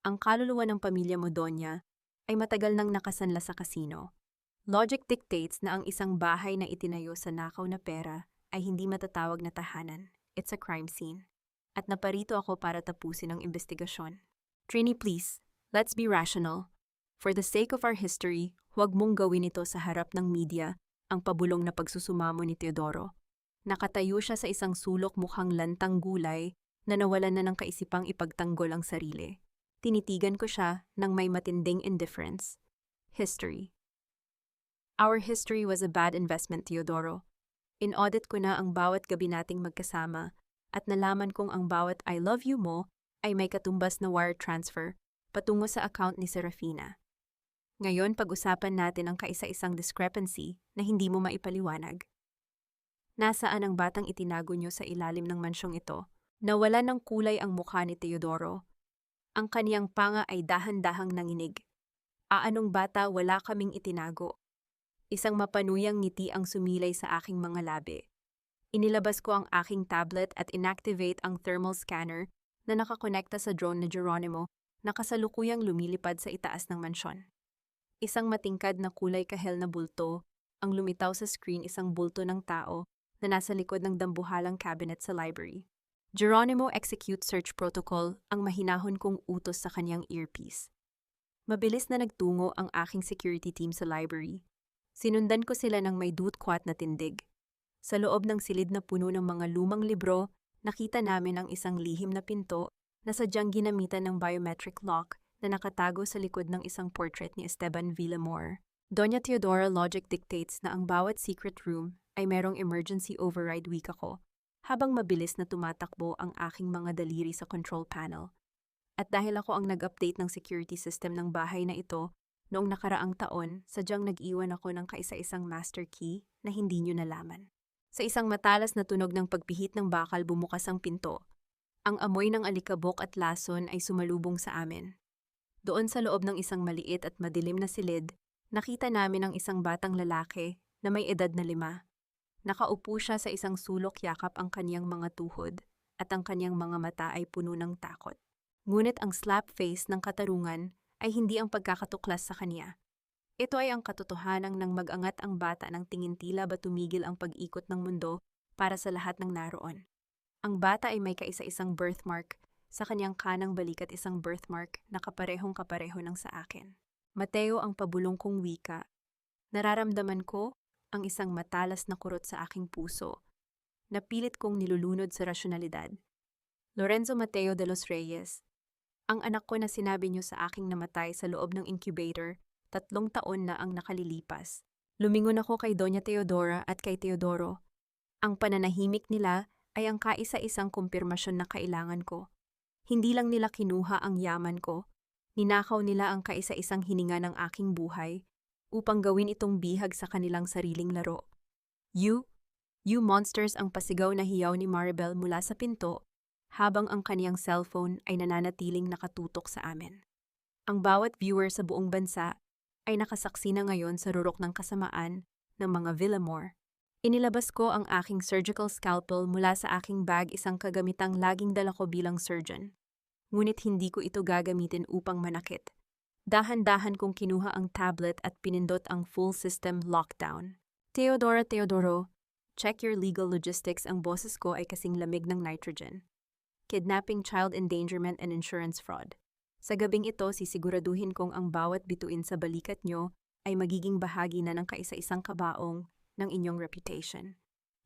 Ang kaluluwa ng pamilya mo, Donya, ay matagal nang nakasanla sa kasino. Logic dictates na ang isang bahay na itinayo sa nakaw na pera ay hindi matatawag na tahanan. It's a crime scene. At naparito ako para tapusin ang investigasyon. Trini, please, let's be rational. For the sake of our history, huwag mong gawin ito sa harap ng media, ang pabulong na pagsusumamo ni Teodoro. Nakatayo siya sa isang sulok mukhang lantang gulay na nawalan na ng kaisipang ipagtanggol ang sarili. Tinitigan ko siya ng may matinding indifference. History. Our history was a bad investment, Teodoro. In-audit ko na ang bawat gabi nating magkasama at nalaman kong ang bawat I love you mo ay may katumbas na wire transfer patungo sa account ni Serafina. Ngayon, pag-usapan natin ang kaisa-isang discrepancy na hindi mo maipaliwanag. Nasaan ang batang itinago niyo sa ilalim ng mansyong ito? Nawala ng kulay ang mukha ni Teodoro. Ang kaniyang panga ay dahan-dahang nanginig. Anong bata wala kaming itinago? Isang mapanuyang ngiti ang sumilay sa aking mga labi. Inilabas ko ang aking tablet at inactivate ang thermal scanner na nakakonekta sa drone na Geronimo na kasalukuyang lumilipad sa itaas ng mansyon. Isang matingkad na kulay kahel na bulto ang lumitaw sa screen, isang bulto ng tao na nasa likod ng dambuhalang cabinet sa library. Geronimo Execute Search Protocol ang mahinahon kong utos sa kanyang earpiece. Mabilis na nagtungo ang aking security team sa library. Sinundan ko sila ng may dutkwat na tindig. Sa loob ng silid na puno ng mga lumang libro, nakita namin ang isang lihim na pinto na sadyang ginamitan ng biometric lock na nakatago sa likod ng isang portrait ni Esteban Villamor. Doña Teodora logic dictates na ang bawat secret room ay merong emergency override week ako, habang mabilis na tumatakbo ang aking mga daliri sa control panel. At dahil ako ang nag-update ng security system ng bahay na ito, noong nakaraang taon, sadyang nag-iwan ako ng kaisa-isang master key na hindi nyo nalaman. Sa isang matalas na tunog ng pagpihit ng bakal, bumukas ang pinto. Ang amoy ng alikabok at lason ay sumalubong sa amin. Doon sa loob ng isang maliit at madilim na silid, nakita namin ang isang batang lalaki na may edad na 5. Nakaupo siya sa isang sulok, yakap ang kaniyang mga tuhod at ang kaniyang mga mata ay puno ng takot. Ngunit ang slap face ng katarungan ay hindi ang pagkakatuklas sa kaniya. Ito ay ang katotohanan ng mag-angat ang bata ng tingin, tila ba tumigil ang pag-ikot ng mundo para sa lahat ng naroon. Ang bata ay may kaisa-isang birthmark sa kanyang kanang balikat, isang birthmark na kaparehong-kapareho ng sa akin. Mateo ang pabulong kong wika. Nararamdaman ko ang isang matalas na kurot sa aking puso. Napilit kong nilulunod sa rasyonalidad. Lorenzo Mateo de los Reyes, ang anak ko na sinabi niyo sa aking namatay sa loob ng incubator, 3 taon na ang nakalilipas. Lumingon ako kay Doña Teodora at kay Teodoro. Ang pananahimik nila ay ang kaisa-isang kumpirmasyon na kailangan ko. Hindi lang nila kinuha ang yaman ko, ninakaw nila ang kaisa-isang hininga ng aking buhay upang gawin itong bihag sa kanilang sariling laro. You monsters, ang pasigaw na hiyaw ni Maribel mula sa pinto habang ang kaniyang cellphone ay nananatiling nakatutok sa amin. Ang bawat viewer sa buong bansa ay nakasaksi na ngayon sa rurok ng kasamaan ng mga Villamor. Inilabas ko ang aking surgical scalpel mula sa aking bag, isang kagamitang laging dala ko bilang surgeon. Ngunit hindi ko ito gagamitin upang manakit. Dahan-dahan kong kinuha ang tablet at pinindot ang full system lockdown. Teodoro, check your legal logistics, ang boses ko ay kasing lamig ng nitrogen. Kidnapping, child endangerment and insurance fraud. Sa gabing ito, sisiguraduhin kong ang bawat bituin sa balikat nyo ay magiging bahagi na ng kaisa-isang kabaong ng inyong reputation.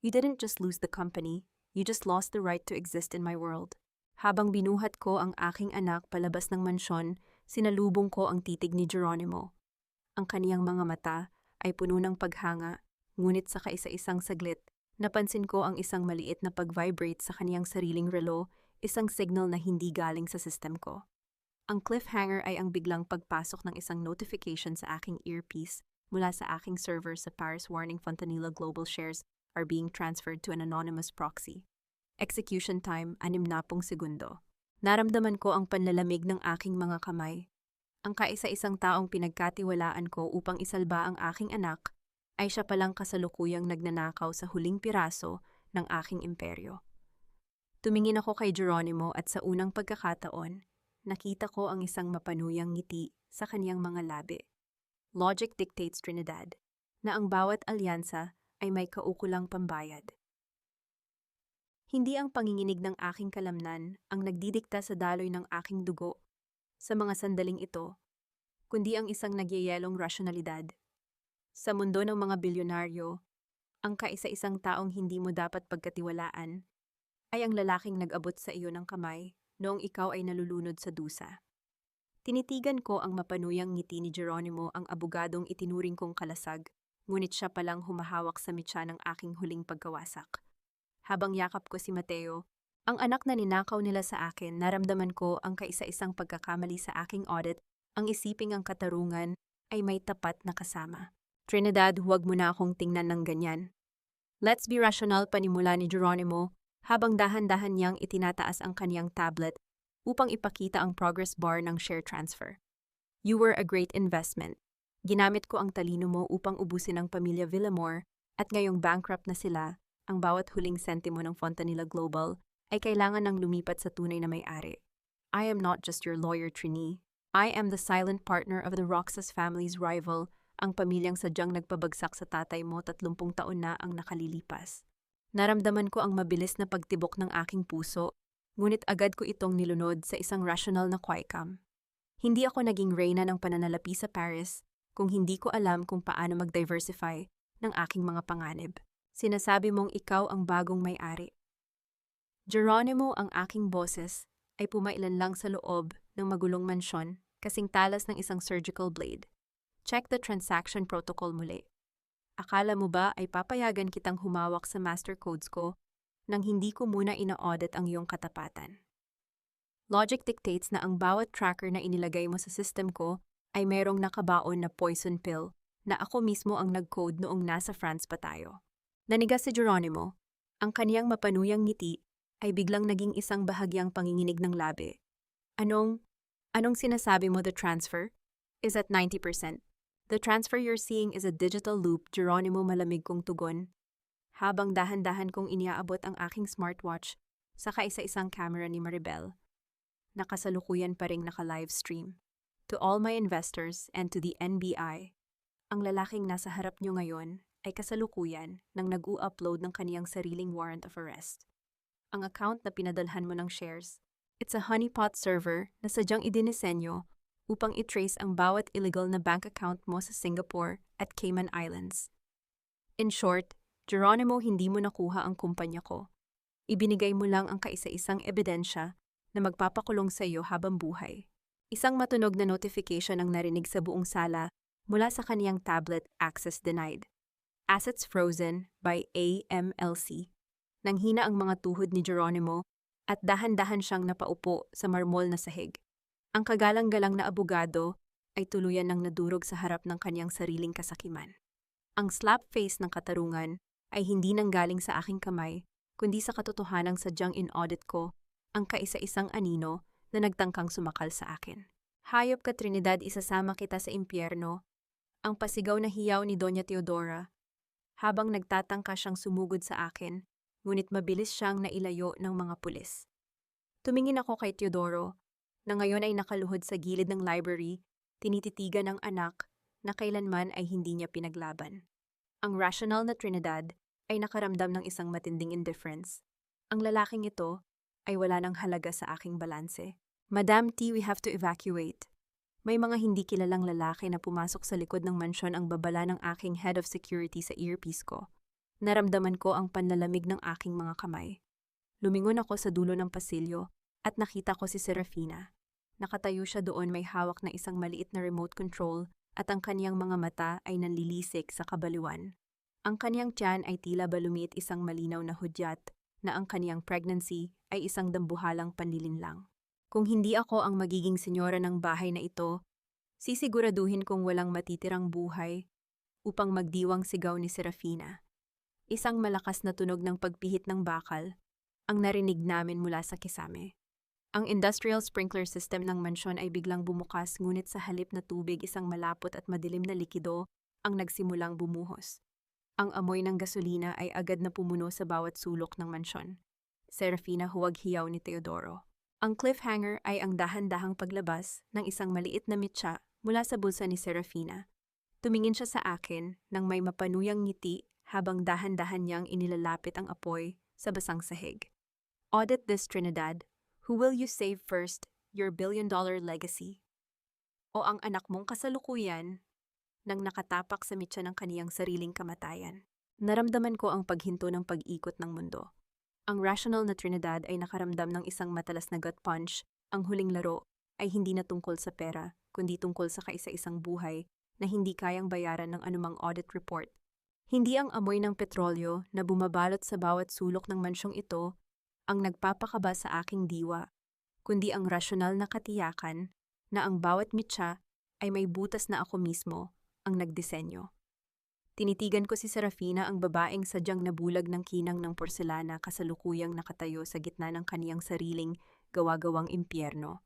You didn't just lose the company, you just lost the right to exist in my world. Habang binuhat ko ang aking anak palabas ng mansyon, sinalubong ko ang titig ni Geronimo. Ang kaniyang mga mata ay puno ng paghanga, ngunit sa kaisa-isang saglit, napansin ko ang isang maliit na pag-vibrate sa kaniyang sariling relo, isang signal na hindi galing sa system ko. Ang cliffhanger ay ang biglang pagpasok ng isang notification sa aking earpiece mula sa aking server sa Paris, warning Fontanilla Global shares are being transferred to an anonymous proxy. Execution time, 60 segundo. Naramdaman ko ang panlalamig ng aking mga kamay. Ang kaisa-isang taong pinagkatiwalaan ko upang isalba ang aking anak ay siya palang kasalukuyang nagnanakaw sa huling piraso ng aking imperyo. Tumingin ako kay Geronimo at sa unang pagkakataon, nakita ko ang isang mapanuyang ngiti sa kaniyang mga labi. Logic dictates, Trinidad, na ang bawat alyansa ay may kaukulang pambayad. Hindi ang panginginig ng aking kalamnan ang nagdidikta sa daloy ng aking dugo sa mga sandaling ito, kundi ang isang nagyayelong rasyonalidad. Sa mundo ng mga bilyonaryo, ang kaisa-isang taong hindi mo dapat pagkatiwalaan ay ang lalaking nag-abot sa iyo ng kamay noong ikaw ay nalulunod sa dusa. Tinitigan ko ang mapanuyang ngiti ni Geronimo, ang abogadong itinuring kong kalasag, ngunit siya palang humahawak sa mitya ng aking huling pagkawasak. Habang yakap ko si Mateo, ang anak na ninakaw nila sa akin, naramdaman ko ang kaisa-isang pagkakamali sa aking audit, ang isiping ang katarungan ay may tapat na kasama. Trinidad, huwag mo na akong tingnan ng ganyan. Let's be rational, panimula ni Geronimo, habang dahan-dahan niyang itinataas ang kaniyang tablet upang ipakita ang progress bar ng share transfer. You were a great investment. Ginamit ko ang talino mo upang ubusin ang pamilya Villamor at ngayong bankrupt na sila, ang bawat huling sentimo ng Fontanilla Global ay kailangan ng lumipat sa tunay na may-ari. I am not just your lawyer, Trini. I am the silent partner of the Roxas family's rival, ang pamilyang sadyang nagpabagsak sa tatay mo 30 taon na ang nakalilipas. Naramdaman ko ang mabilis na pagtibok ng aking puso, ngunit agad ko itong nilunod sa isang rational na quaicam. Hindi ako naging reyna ng pananalapi sa Paris kung hindi ko alam kung paano mag-diversify ng aking mga panganib. Sinasabi mong ikaw ang bagong may-ari. Geronimo, ang aking boses ay pumailan lang sa loob ng magulong mansyon kasing talas ng isang surgical blade. Check the transaction protocol muli. Akala mo ba ay papayagan kitang humawak sa master codes ko nang hindi ko muna ina-audit ang iyong katapatan? Logic dictates na ang bawat tracker na inilagay mo sa system ko ay mayroong nakabaon na poison pill na ako mismo ang nag-code noong nasa France pa tayo. Nanigas si Geronimo, ang kaniyang mapanuyang ngiti ay biglang naging isang bahagyang panginginig ng labi. Anong sinasabi mo? The transfer is at 90%. The transfer you're seeing is a digital loop, Geronimo, malamig kong tugon. Habang dahan-dahan kong iniaabot ang aking smartwatch sa kaisa-isang camera ni Maribel, nakasalukuyan pa ring naka-livestream. To all my investors and to the NBI, ang lalaking nasa harap nyo ngayon ay kasalukuyan nang nag-u-upload ng kaniyang sariling warrant of arrest. Ang account na pinadalhan mo ng shares, it's a honeypot server na sadyang idinisenyo upang i-trace ang bawat illegal na bank account mo sa Singapore at Cayman Islands. In short, Geronimo, hindi mo nakuha ang kumpanya ko. Ibinigay mo lang ang kaisa-isang ebidensya na magpapakulong sa iyo habang buhay. Isang matunog na notification ang narinig sa buong sala mula sa kaniyang tablet access denied. Assets frozen by AMLC. Nanghina ang mga tuhod ni Geronimo at dahan-dahan siyang napaupo sa marmol na sahig. Ang kagalang-galang na abogado ay tuluyan ng nadurog sa harap ng kaniyang sariling kasakiman. Ang slap face ng katarungan ay hindi nanggaling sa aking kamay, kundi sa katotohanang sadyang in-audit ko ang kaisa-isang anino na nagtangkang sumakal sa akin. Hayop ka Trinidad, isasama kita sa impyerno. Ang pasigaw na hiyaw ni Doña Teodora. Habang nagtatangka siyang sumugod sa akin, ngunit mabilis siyang nailayo ng mga pulis. Tumingin ako kay Teodoro, na ngayon ay nakaluhod sa gilid ng library, tinititigan ng anak na kailanman ay hindi niya pinaglaban. Ang rational na Trinidad ay nakaramdam ng isang matinding indifference. Ang lalaking ito ay wala ng halaga sa aking balanse. Madam T, we have to evacuate. May mga hindi kilalang lalaki na pumasok sa likod ng mansyon ang babala ng aking head of security sa earpiece ko. Naramdaman ko ang panlalamig ng aking mga kamay. Lumingon ako sa dulo ng pasilyo at nakita ko si Serafina. Nakatayo siya doon, may hawak na isang maliit na remote control at ang kaniyang mga mata ay nanlilisik sa kabaliwan. Ang kaniyang tiyan ay tila balumit, isang malinaw na hudyat na ang kaniyang pregnancy ay isang dambuhalang panlilinlang. Kung hindi ako ang magiging senyora ng bahay na ito, sisiguraduhin kong walang matitirang buhay upang magdiwang sigaw ni Serafina. Isang malakas na tunog ng pagpihit ng bakal ang narinig namin mula sa kisame. Ang industrial sprinkler system ng mansyon ay biglang bumukas, ngunit sa halip na tubig, isang malapot at madilim na likido ang nagsimulang bumuhos. Ang amoy ng gasolina ay agad na pumuno sa bawat sulok ng mansyon. Serafina, huwag hiyaw ni Teodoro. Ang cliffhanger ay ang dahan-dahang paglabas ng isang maliit na mitsa mula sa bulsa ni Serafina. Tumingin siya sa akin nang may mapanuyang ngiti habang dahan-dahan niyang inilalapit ang apoy sa basang sahig. Audit this, Trinidad. Who will you save first, your billion-dollar legacy? O ang anak mong kasalukuyan nang nakatapak sa mitsa ng kaniyang sariling kamatayan? Naramdaman ko ang paghinto ng pag-ikot ng mundo. Ang rational na Trinidad ay nakaramdam ng isang matalas na gut punch. Ang huling laro ay hindi na tungkol sa pera, kundi tungkol sa kaisa-isang buhay na hindi kayang bayaran ng anumang audit report. Hindi ang amoy ng petrolyo na bumabalot sa bawat sulok ng mansyong ito ang nagpapakaba sa aking diwa, kundi ang rasyonal na katiyakan na ang bawat mitsa ay may butas na ako mismo ang nagdisenyo. Tinitigan ko si Serafina, ang babaeng sadyang nabulag ng kinang ng porselana, kasalukuyang nakatayo sa gitna ng kaniyang sariling gawa-gawang impyerno.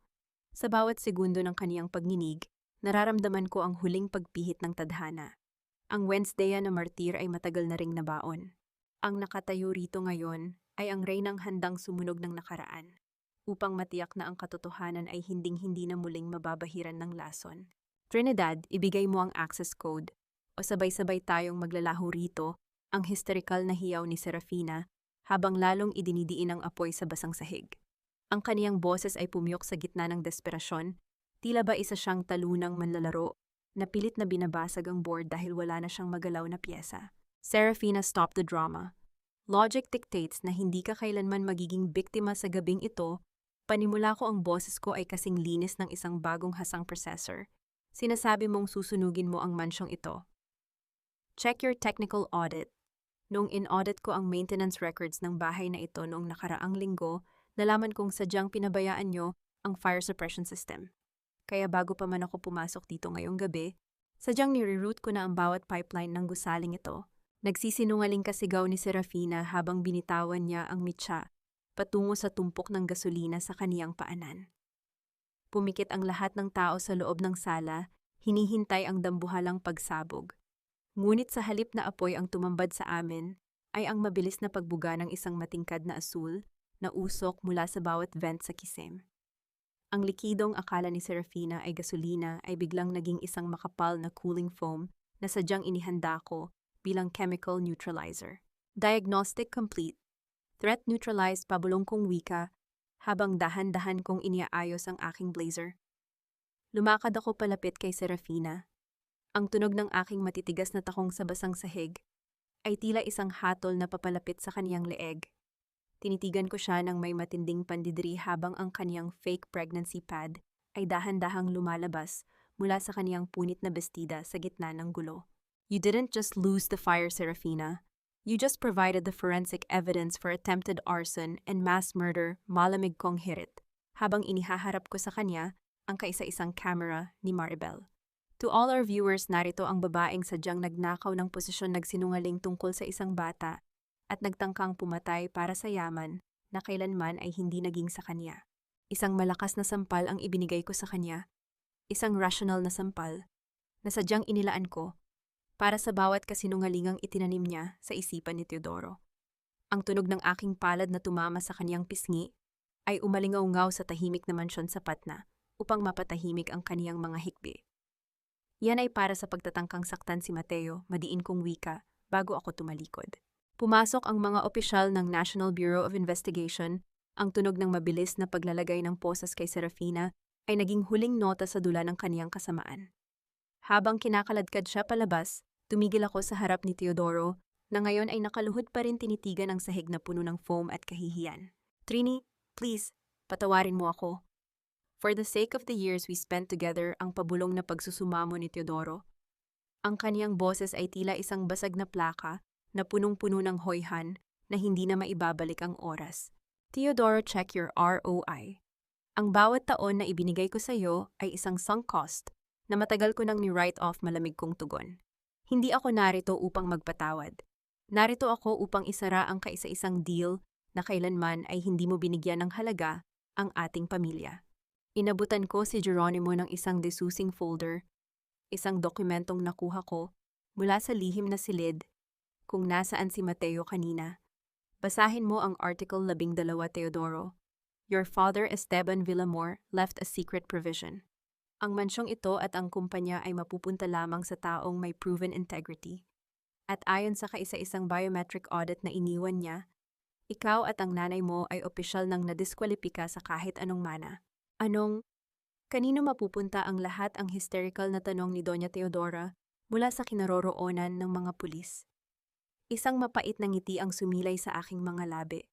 Sa bawat segundo ng kaniyang pagninig, nararamdaman ko ang huling pagpihit ng tadhana. Ang Wednesday na martir ay matagal na ring nabaon. Ang nakatayo rito ngayon ay ang reynang handang sumunog ng nakaraan, upang matiyak na ang katotohanan ay hinding-hindi na muling mababahiran ng lason. Trinidad, ibigay mo ang access code, o sabay-sabay tayong maglalaho rito, ang hysterical na hiyaw ni Serafina habang lalong idinidiin ang apoy sa basang sahig. Ang kaniyang boses ay pumiyok sa gitna ng desperasyon, tila ba isa siyang talunang manlalaro na pilit na binabasag ang board dahil wala na siyang magalaw na pyesa. Serafina, stop the drama. Logic dictates na hindi ka kailanman magiging biktima sa gabing ito. Panimula ko ang boses ko ay kasing linis ng isang bagong hasang processor. Sinasabi mong susunugin mo ang mansyong ito. Check your technical audit. Noong in-audit ko ang maintenance records ng bahay na ito noong nakaraang linggo, nalaman kong sadyang pinabayaan nyo ang fire suppression system. Kaya bago pa man ako pumasok dito ngayong gabi, sadyang nire-route ko na ang bawat pipeline ng gusaling ito. Nagsisinungaling kasigaw ni Serafina habang binitawan niya ang mitsa patungo sa tumpok ng gasolina sa kaniyang paanan. Pumikit ang lahat ng tao sa loob ng sala, hinihintay ang dambuhalang pagsabog. Ngunit sa halip na apoy ang tumambad sa amin, ay ang mabilis na pagbuga ng isang matingkad na asul na usok mula sa bawat vent sa kisame. Ang likidong akala ni Serafina ay gasolina ay biglang naging isang makapal na cooling foam na sadyang inihanda ko bilang chemical neutralizer. Diagnostic complete. Threat neutralized, pabulong kong wika habang dahan-dahan kong iniaayos ang aking blazer. Lumakad ako palapit kay Serafina. Ang tunog ng aking matitigas na takong sa basang sahig ay tila isang hatol na papalapit sa kaniyang leeg. Tinitigan ko siya ng may matinding pandidiri habang ang kaniyang fake pregnancy pad ay dahan-dahang lumalabas mula sa kaniyang punit na bestida sa gitna ng gulo. You didn't just lose the fire, Serafina. You just provided the forensic evidence for attempted arson and mass murder, malamig kong hirit, habang inihaharap ko sa kanya ang kaisa-isang camera ni Maribel. To all our viewers, narito ang babaeng sadyang nagnakaw ng posisyon nagsinungaling tungkol sa isang bata at nagtangkang pumatay para sa yaman na kailanman ay hindi naging sa kanya. Isang malakas na sampal ang ibinigay ko sa kanya, isang rational na sampal na sadyang inilaan ko para sa bawat kasinungalingang itinanim niya sa isipan ni Teodoro. Ang tunog ng aking palad na tumama sa kaniyang pisngi ay umalingaw-ngaw sa tahimik na mansyon sa Patna upang mapatahimik ang kaniyang mga hikbi. Yan ay para sa pagtatangkang saktan si Mateo, madiin kong wika, bago ako tumalikod. Pumasok ang mga opisyal ng National Bureau of Investigation. Ang tunog ng mabilis na paglalagay ng posas kay Serafina ay naging huling nota sa dula ng kaniyang kasamaan. Habang kinakaladkad siya palabas, tumigil ako sa harap ni Teodoro na ngayon ay nakaluhod pa rin tinitigan ang sahig na puno ng foam at kahihiyan. Trini, please, patawarin mo ako. For the sake of the years we spent together, ang pabulong na pagsusumamo ni Teodoro. Ang kaniyang boses ay tila isang basag na plaka na punong-puno ng hoyhan na hindi na maibabalik ang oras. Teodoro, check your ROI. Ang bawat taon na ibinigay ko sa iyo ay isang sunk cost na matagal ko nang ni-write off malamig kong tugon. Hindi ako narito upang magpatawad. Narito ako upang isara ang kaisa-isang deal na kailanman ay hindi mo binigyan ng halaga ang ating pamilya. Inabutan ko si Geronimo ng isang desusing folder, isang dokumentong nakuha ko mula sa lihim na silid kung nasaan si Mateo kanina. Basahin mo ang Article 12, Teodoro. Your father, Esteban Villamor, left a secret provision. Ang mansyong ito at ang kumpanya ay mapupunta lamang sa taong may proven integrity. At ayon sa kaisa-isang biometric audit na iniwan niya, ikaw at ang nanay mo ay opisyal nang nadiskwalipika sa kahit anong mana. Kanino mapupunta ang lahat ang hysterical na tanong ni Doña Teodora mula sa kinaroroonan ng mga pulis? Isang mapait na ngiti ang sumilay sa aking mga labi.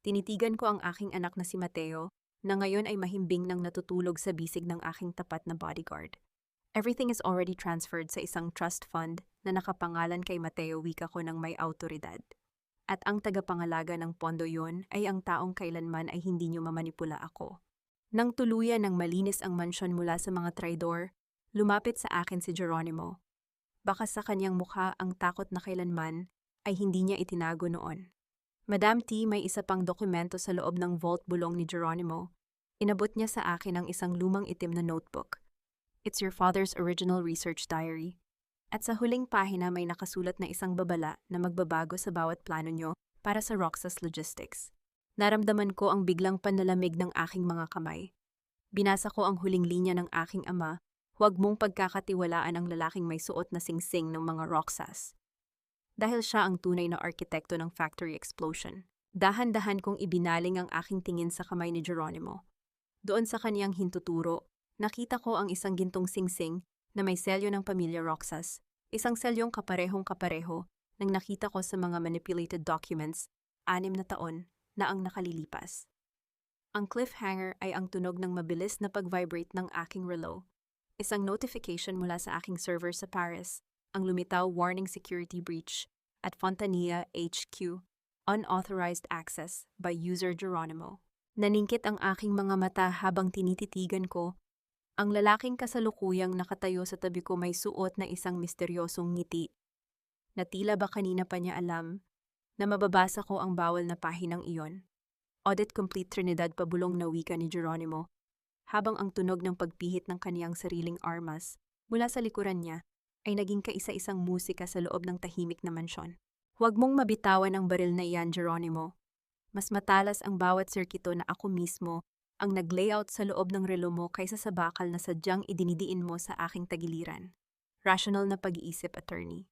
Tinitigan ko ang aking anak na si Mateo, na ngayon ay mahimbing nang natutulog sa bisig ng aking tapat na bodyguard. Everything is already transferred sa isang trust fund na nakapangalan kay Mateo, wika ko ng may autoridad. At ang tagapangalaga ng pondo yon ay ang taong kailanman ay hindi niyo mamanipula ako. Nang tuluyan ng malinis ang mansyon mula sa mga traidor, lumapit sa akin si Geronimo. Baka sa kanyang mukha ang takot na kailanman ay hindi niya itinago noon. Madam T, may isa pang dokumento sa loob ng vault, bulong ni Geronimo. Inabot niya sa akin ang isang lumang itim na notebook. It's your father's original research diary. At sa huling pahina may nakasulat na isang babala na magbabago sa bawat plano nyo para sa Roxas Logistics. Naramdaman ko ang biglang panlalamig ng aking mga kamay. Binasa ko ang huling linya ng aking ama, huwag mong pagkakatiwalaan ang lalaking may suot na singsing ng mga Roxas. Dahil siya ang tunay na arkitekto ng factory explosion. Dahan-dahan kong ibinaling ang aking tingin sa kamay ni Geronimo. Doon sa kaniyang hintuturo, nakita ko ang isang gintong singsing na may selyo ng pamilya Roxas, isang selyong kaparehong-kapareho nang nakita ko sa mga manipulated documents 6 na taon na ang nakalilipas. Ang cliffhanger ay ang tunog ng mabilis na pag-vibrate ng aking relo. Isang notification mula sa aking server sa Paris, ang lumitaw warning security breach at Fontanilla HQ, unauthorized access by user Geronimo. Naningkit ang aking mga mata habang tinititigan ko. Ang lalaking kasalukuyang nakatayo sa tabi ko may suot na isang misteryosong ngiti. Na tila ba kanina pa niya alam na mababasa ko ang bawal na pahinang iyon. Audit complete, Trinidad, pabulong na wika ni Geronimo, habang ang tunog ng pagpihit ng kaniyang sariling armas mula sa likuran niya ay naging kaisa-isang musika sa loob ng tahimik na mansyon. Huwag mong mabitawan ang baril na iyan, Geronimo. Mas matalas ang bawat sirkito na ako mismo ang nag-layout sa loob ng relo mo kaysa sa bakal na sadyang idinidiin mo sa aking tagiliran. Rational na pag-iisip, attorney.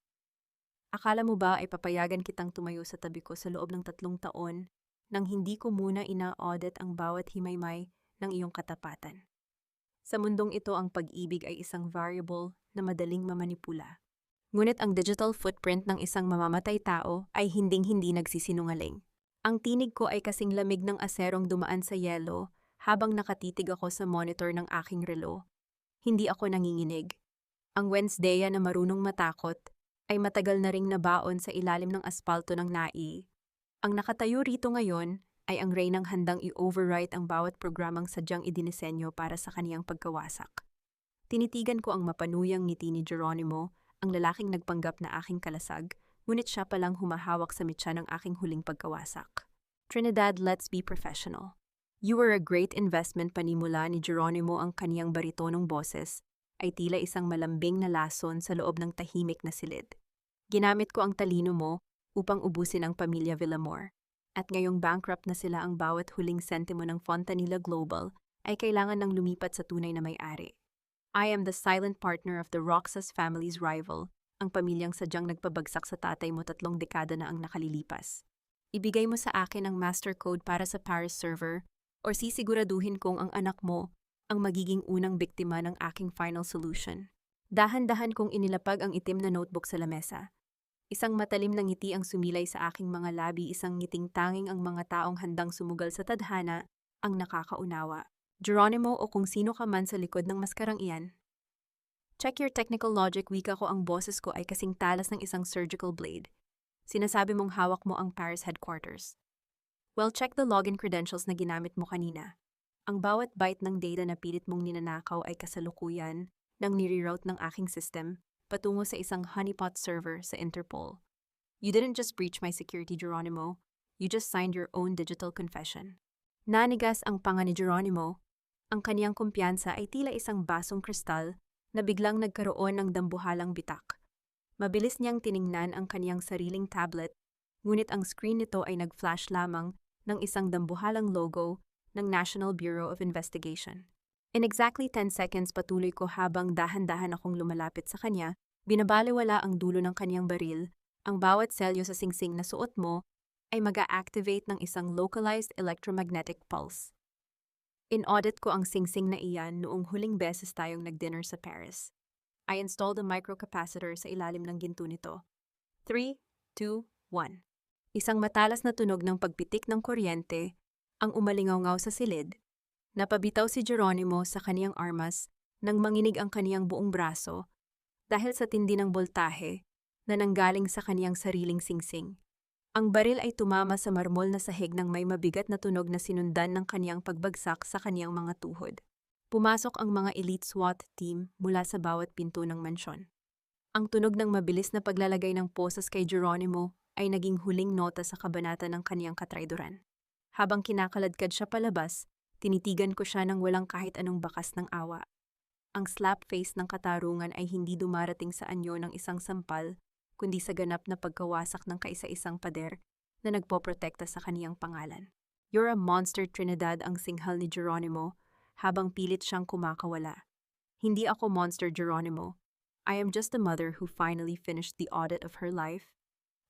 Akala mo ba ay papayagan kitang tumayo sa tabi ko sa loob ng 3 taon nang hindi ko muna ina-audit ang bawat himaymay ng iyong katapatan? Sa mundong ito, ang pag-ibig ay isang variable na madaling mamanipula. Ngunit ang digital footprint ng isang mamamatay tao ay hinding-hindi nagsisinungaling. Ang tinig ko ay kasing lamig ng aserong dumaan sa yelo habang nakatitig ako sa monitor ng aking relo. Hindi ako nanginginig. Ang Wednesday na marunong matakot ay matagal na ring nabaon sa ilalim ng aspalto ng nai. Ang nakatayo rito ngayon ay ang Reynang handang i-overwrite ang bawat programang sadyang idinisenyo para sa kaniyang pagkawasak. Tinitigan ko ang mapanuyang ngiti ni Geronimo, ang lalaking nagpanggap na aking kalasag, ngunit siya palang humahawak sa mitya ng aking huling pagkawasak. Trinidad, let's be professional. You were a great investment. Panimula ni Geronimo ang kaniyang baritonong boses ay tila isang malambing na lason sa loob ng tahimik na silid. Ginamit ko ang talino mo upang ubusin ang pamilya Villamor. At ngayong bankrupt na sila, ang bawat huling sentimo ng Fontanilla Global ay kailangan ng lumipat sa tunay na may-ari. I am the silent partner of the Roxas family's rival, ang pamilyang sadyang nagpabagsak sa tatay mo 3 dekada na ang nakalilipas. Ibigay mo sa akin ang master code para sa Paris server or sisiguraduhin kong ang anak mo ang magiging unang biktima ng aking final solution. Dahan-dahan kong inilapag ang itim na notebook sa lamesa. Isang matalim na ngiti ang sumilay sa aking mga labi, isang ngiting tanging ang mga taong handang sumugal sa tadhana ang nakakaunawa. Geronimo, o kung sino ka man sa likod ng maskarang iyan. Check your technical logic. Wika ko, ang boses ko ay kasing talas ng isang surgical blade. Sinasabi mong hawak mo ang Paris headquarters. Well, check the login credentials na ginamit mo kanina. Ang bawat byte ng data na pilit mong ninanakaw ay kasalukuyan ng nireroute ng aking system patungo sa isang honeypot server sa Interpol. You didn't just breach my security, Geronimo. You just signed your own digital confession. Nanigas ang panga ni Geronimo. Ang kaniyang kumpiyansa ay tila isang basong kristal na biglang nagkaroon ng dambuhalang bitak. Mabilis niyang tiningnan ang kaniyang sariling tablet, ngunit ang screen nito ay nag-flash lamang ng isang dambuhalang logo ng National Bureau of Investigation. In exactly 10 seconds, patuloy ko habang dahan-dahan akong lumalapit sa kanya, binabaliwala ang dulo ng kaniyang baril. Ang bawat selyo sa singsing na suot mo ay mag-a-activate ng isang localized electromagnetic pulse. In-audit ko ang singsing na iyan noong huling beses tayong nag-dinner sa Paris. I installed a microcapacitor sa ilalim ng ginto nito. 3, 2, 1. Isang matalas na tunog ng pagpitik ng kuryente ang umalingaw-ngaw sa silid. Napabitaw si Geronimo sa kaniyang armas nang manginig ang kaniyang buong braso dahil sa tindi ng boltahe na nanggaling sa kaniyang sariling singsing. Ang baril ay tumama sa marmol na sahig ng may mabigat na tunog na sinundan ng kaniyang pagbagsak sa kaniyang mga tuhod. Pumasok ang mga elite SWAT team mula sa bawat pinto ng mansyon. Ang tunog ng mabilis na paglalagay ng posas kay Geronimo ay naging huling nota sa kabanata ng kaniyang katrayduran. Habang kinakaladkad siya palabas, tinitigan ko siya ng walang kahit anong bakas ng awa. Ang slap face ng katarungan ay hindi dumarating sa anyo ng isang sampal, kundi sa ganap na pagkawasak ng kaisa-isang pader na nagpoprotekta sa kaniyang pangalan. You're a monster, Trinidad, ang singhal ni Geronimo habang pilit siyang kumakawala. Hindi ako monster, Geronimo. I am just a mother who finally finished the audit of her life.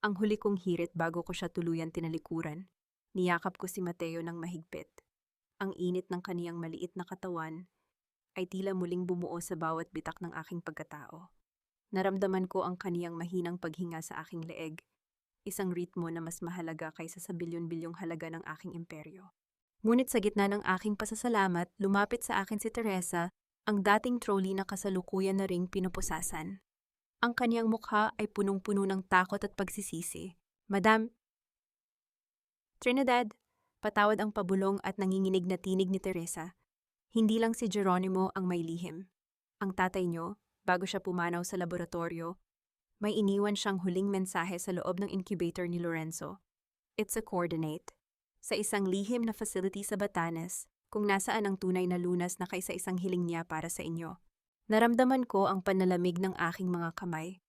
Ang huli kong hirit bago ko siya tuluyan tinalikuran. Niyakap ko si Mateo ng mahigpit. Ang init ng kaniyang maliit na katawan ay tila muling bumuo sa bawat bitak ng aking pagkatao. Naramdaman ko ang kaniyang mahinang paghinga sa aking leeg, isang ritmo na mas mahalaga kaysa sa bilyon-bilyong halaga ng aking imperyo. Ngunit sa gitna ng aking pasasalamat, lumapit sa akin si Teresa, ang dating trolley na kasalukuyan na ring pinupusasan. Ang kaniyang mukha ay punong-puno ng takot at pagsisisi. Madam Trinidad, patawad ang pabulong at nanginginig na tinig ni Teresa. Hindi lang si Geronimo ang may lihim. Ang tatay niyo, bago siya pumanaw sa laboratorio, may iniwan siyang huling mensahe sa loob ng incubator ni Lorenzo. It's a coordinate. Sa isang lihim na facility sa Batanes, kung nasaan ang tunay na lunas na kaisa-isang hiling niya para sa inyo. Naramdaman ko ang panalamig ng aking mga kamay.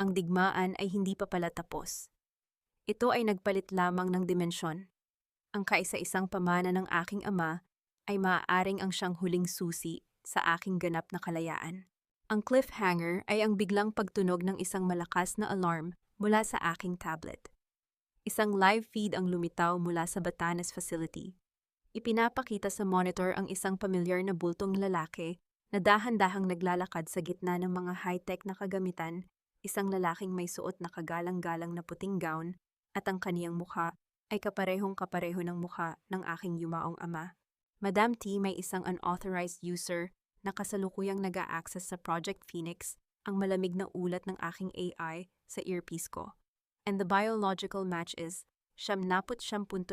Ang digmaan ay hindi pa pala tapos. Ito ay nagpalit lamang ng dimensyon. Ang kaisa-isang pamana ng aking ama ay maaaring ang siyang huling susi sa aking ganap na kalayaan. Ang cliffhanger ay ang biglang pagtunog ng isang malakas na alarm mula sa aking tablet. Isang live feed ang lumitaw mula sa Batanes facility. Ipinapakita sa monitor ang isang pamilyar na bultong lalaki na dahan-dahang naglalakad sa gitna ng mga high-tech na kagamitan, isang lalaking may suot na kagalang-galang na puting gown at ang kaniyang mukha ay kaparehong-kapareho ng mukha ng aking yumaong ama. Madam T, may isang unauthorized user na kasalukuyang nag-a-access sa Project Phoenix ang malamig na ulat ng aking AI sa earpiece ko. And the biological match is 99.9%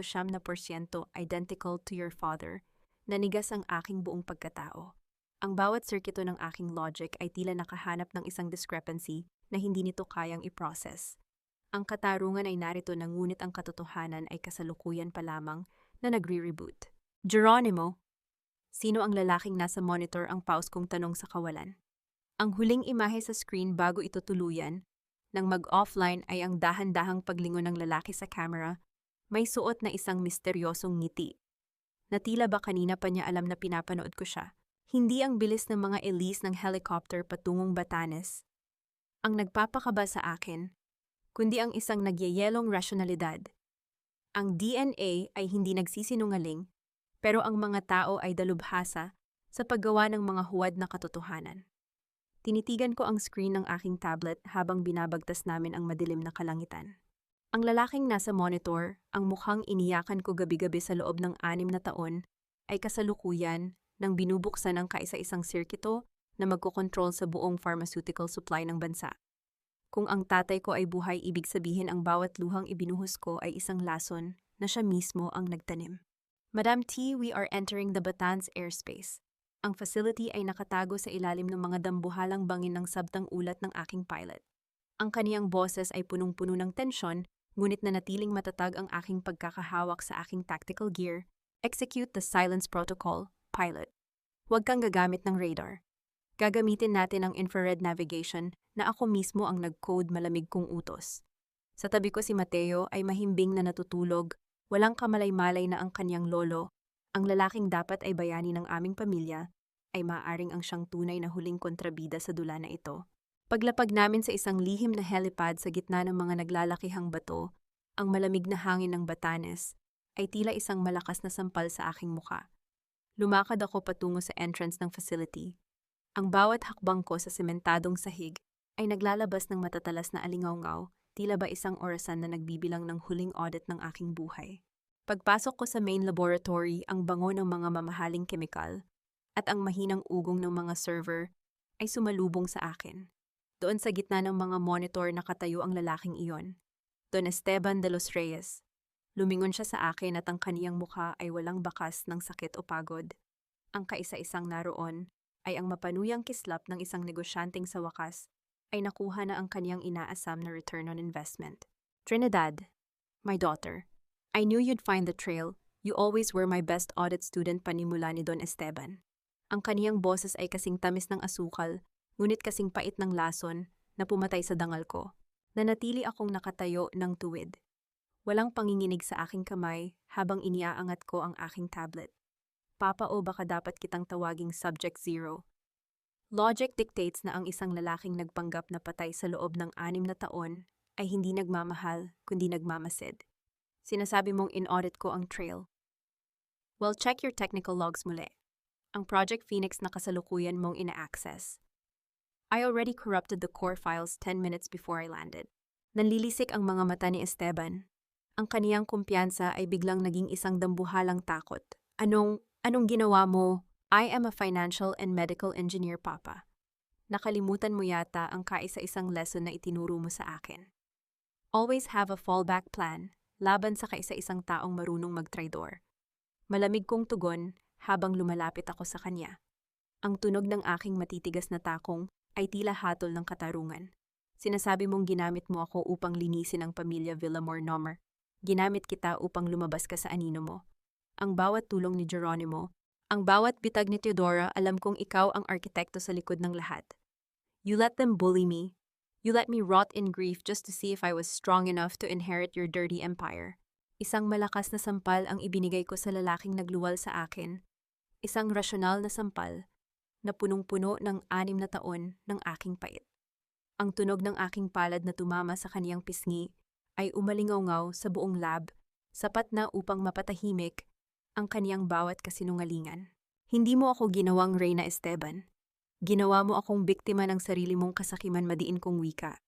identical to your father, nanigas ang aking buong pagkatao. Ang bawat sirkito ng aking logic ay tila nakahanap ng isang discrepancy na hindi nito kayang i-process. Ang katarungan ay narito na ngunit ang katotohanan ay kasalukuyan pa lamang na nagre-reboot. Geronimo, sino ang lalaking nasa monitor ang pause kong tanong sa kawalan? Ang huling imahe sa screen bago ito tuluyan, nang mag-offline ay ang dahan-dahang paglingon ng lalaki sa camera, may suot na isang misteryosong ngiti. Na tila ba kanina pa niya alam na pinapanood ko siya. Hindi ang bilis ng mga elis ng helicopter patungong Batanes ang nagpapakaba sa akin, kundi ang isang nagyayelong rasyonalidad. Ang DNA ay hindi nagsisinungaling, pero ang mga tao ay dalubhasa sa paggawa ng mga huwad na katotohanan. Tinitigan ko ang screen ng aking tablet habang binabagtas namin ang madilim na kalangitan. Ang lalaking nasa monitor, ang mukhang iniyakan ko gabi-gabi sa loob ng 6 na taon, ay kasalukuyan nang binubuksan ang kaisa-isang sirkito na magkokontrol sa buong pharmaceutical supply ng bansa. Kung ang tatay ko ay buhay, ibig sabihin ang bawat luhang ibinuhos ko ay isang lason na siya mismo ang nagtanim. Madam T, we are entering the Batan's airspace. Ang facility ay nakatago sa ilalim ng mga dambuhalang bangin ng sabtang ulat ng aking pilot. Ang kaniyang boses ay punong-puno ng tensyon, ngunit nanatiling matatag ang aking pagkakahawak sa aking tactical gear. Execute the silence protocol, pilot. Huwag kang gagamit ng radar. Gagamitin natin ang infrared navigation na ako mismo ang nag-code malamig kong utos. Sa tabi ko si Mateo ay mahimbing na natutulog, walang kamalay-malay na ang kaniyang lolo. Ang lalaking dapat ay bayani ng aming pamilya ay maaaring ang siyang tunay na huling kontrabida sa dula na ito. Paglapag namin sa isang lihim na helipad sa gitna ng mga naglalakihang bato, ang malamig na hangin ng Batanes ay tila isang malakas na sampal sa aking muka. Lumakad ako patungo sa entrance ng facility. Ang bawat hakbang ko sa sementadong sahig ay naglalabas ng matatalas na alingawngaw, tila ba isang orasan na nagbibilang ng huling audit ng aking buhay. Pagpasok ko sa main laboratory, ang bango ng mga mamahaling kemikal at ang mahinang ugong ng mga server ay sumalubong sa akin. Doon sa gitna ng mga monitor nakatayo ang lalaking iyon, Don Esteban de los Reyes. Lumingon siya sa akin at ang kaniyang mukha ay walang bakas ng sakit o pagod. Ang kaisa-isang naroon ay ang mapanuyang kislap ng isang negosyanteng sa wakas ay nakuha na ang kaniyang inaasam na return on investment. Trinidad, my daughter, I knew you'd find the trail. You always were my best audit student panimula ni Don Esteban. Ang kaniyang boses ay kasing tamis ng asukal, ngunit kasing pait ng lason na pumatay sa dangal ko. Nanatili akong nakatayo ng tuwid. Walang panginginig sa aking kamay habang iniaangat ko ang aking tablet. Papa, o baka dapat kitang tawaging Subject Zero. Logic dictates na ang isang lalaking nagpanggap na patay sa loob ng 6 na taon ay hindi nagmamahal kundi nagmamasid. Sinasabi mong in-audit ko ang trail. Well, check your technical logs muli. Ang Project Phoenix na kasalukuyan mong ina-access. I already corrupted the core files 10 minutes before I landed. Nanlilisik ang mga mata ni Esteban. Ang kaniyang kumpiyansa ay biglang naging isang dambuhalang takot. Anong ginawa mo? I am a financial and medical engineer, Papa. Nakalimutan mo yata ang kaisa-isang lesson na itinuro mo sa akin. Always have a fallback plan laban sa kaisa-isang taong marunong magtraidor. Malamig kong tugon habang lumalapit ako sa kanya. Ang tunog ng aking matitigas na takong ay tila hatol ng katarungan. Sinasabi mong ginamit mo ako upang linisin ang pamilya Villamor Nomer. Ginamit kita upang lumabas ka sa anino mo. Ang bawat tulong ni Geronimo, ang bawat bitag ni Teodora, alam kong ikaw ang arkitekto sa likod ng lahat. You let them bully me. You let me rot in grief just to see if I was strong enough to inherit your dirty empire. Isang malakas na sampal ang ibinigay ko sa lalaking nagluwal sa akin. Isang rasyonal na sampal na punong-puno ng 6 na taon ng aking pait. Ang tunog ng aking palad na tumama sa kaniyang pisngi ay umalingaw sa buong lab, sapat na upang mapatahimik ang kaniyang bawat kasinungalingan. Hindi mo ako ginawang Reyna Esteban. Ginawa mo akong biktima ng sarili mong kasakiman madiin kong wika.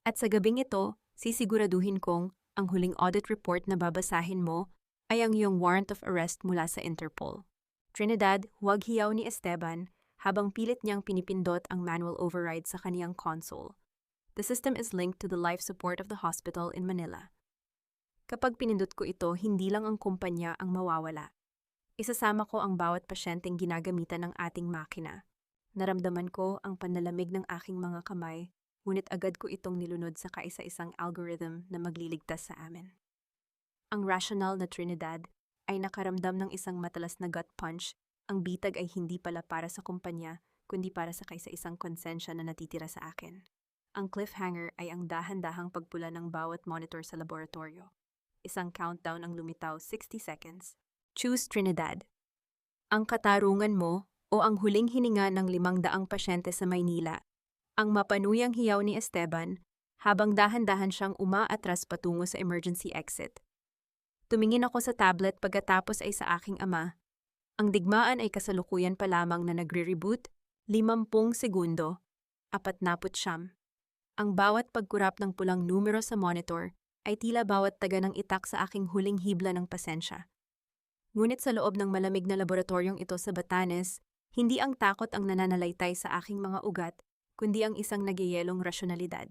At sa gabing ito, sisiguraduhin kong ang huling audit report na babasahin mo ay ang iyong warrant of arrest mula sa Interpol. Trinidad, huwag hiyaw ni Esteban habang pilit niyang pinipindot ang manual override sa kaniyang console. The system is linked to the life support of the hospital in Manila. Kapag pinindot ko ito, hindi lang ang kumpanya ang mawawala. Isasama ko ang bawat pasyenteng ginagamitan ng ating makina. Naramdaman ko ang panlalamig ng aking mga kamay, ngunit agad ko itong nilunod sa kaisa-isang algorithm na magliligtas sa amin. Ang rational na Trinidad ay nakaramdam ng isang matalas na gut punch. Ang bitag ay hindi pala para sa kumpanya, kundi para sa kaisa-isang konsensya na natitira sa akin. Ang cliffhanger ay ang dahan-dahang pagpula ng bawat monitor sa laboratorio. Isang countdown ang lumitaw, 60 seconds. Choose Trinidad. Ang katarungan mo o ang huling hininga ng 500 pasyente sa Maynila. Ang mapanuyang hiyaw ni Esteban habang dahan-dahan siyang umaatras patungo sa emergency exit. Tumingin ako sa tablet pagkatapos ay sa aking ama. Ang digmaan ay kasalukuyan pa lamang na nagre-reboot, 50 segundo, 49. Ang bawat pagkurap ng pulang numero sa monitor ay tila bawat taga ng itak sa aking huling hibla ng pasensya. Ngunit sa loob ng malamig na laboratoryong ito sa Batanes, hindi ang takot ang nananalaytay sa aking mga ugat, kundi ang isang nagyayelong rasyonalidad.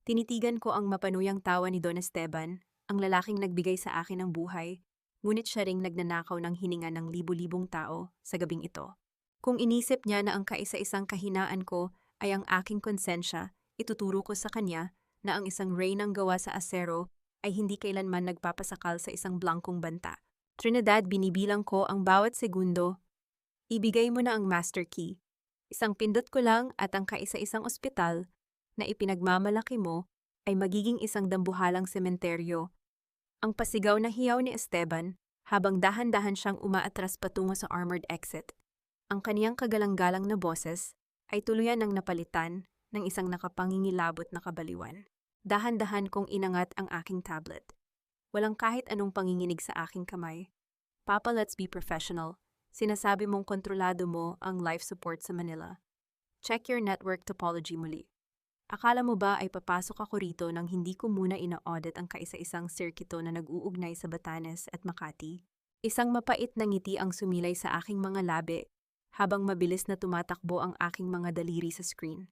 Tinitigan ko ang mapanuyang tawa ni Don Esteban, ang lalaking nagbigay sa akin ng buhay, ngunit siya ring nagnanakaw ng hininga ng libu-libong tao sa gabing ito. Kung inisip niya na ang kaisa-isang kahinaan ko ay ang aking konsensya, ituturo ko sa kanya na ang isang reynang gawa sa asero ay hindi kailanman nagpapasakal sa isang blankong banta. Trinidad, binibilang ko ang bawat segundo. Ibigay mo na ang master key. Isang pindot ko lang at ang kaisa-isang ospital na ipinagmamalaki mo ay magiging isang dambuhalang sementeryo. Ang pasigaw na hiyaw ni Esteban habang dahan-dahan siyang umaatras patungo sa armored exit. Ang kaniyang kagalang-galang na boses ay tuluyan ng napalitan ng isang nakapangingilabot na kabaliwan. Dahan-dahan kong inangat ang aking tablet. Walang kahit anong panginginig sa aking kamay. Papa, let's be professional. Sinasabi mong kontrolado mo ang life support sa Manila. Check your network topology muli. Akala mo ba ay papasok ako rito nang hindi ko muna ina-audit ang kaisa-isang sirkito na nag-uugnay sa Batanes at Makati? Isang mapait na ngiti ang sumilay sa aking mga labi habang mabilis na tumatakbo ang aking mga daliri sa screen.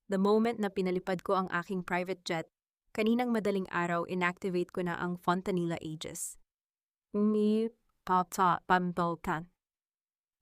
The moment na pinalipad ko ang aking private jet, kaninang madaling araw inactivate ko na ang Fontanilla Aegis.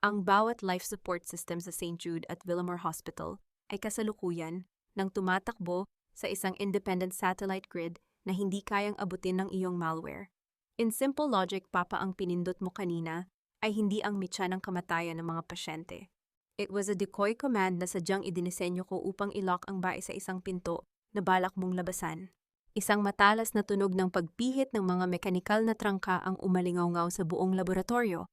Ang bawat life support system sa St. Jude at Villamor Hospital ay kasalukuyan nang tumatakbo sa isang independent satellite grid na hindi kayang abutin ng iyong malware. In simple logic, Papa, ang pinindot mo kanina ay hindi ang mitya ng kamatayan ng mga pasyente. It was a decoy command na sadyang idinisenyo ko upang i-lock ang bae sa isang pinto na balak mong labasan. Isang matalas na tunog ng pagpihit ng mga mekanikal na trangka ang umalingaw-ngaw sa buong laboratorio.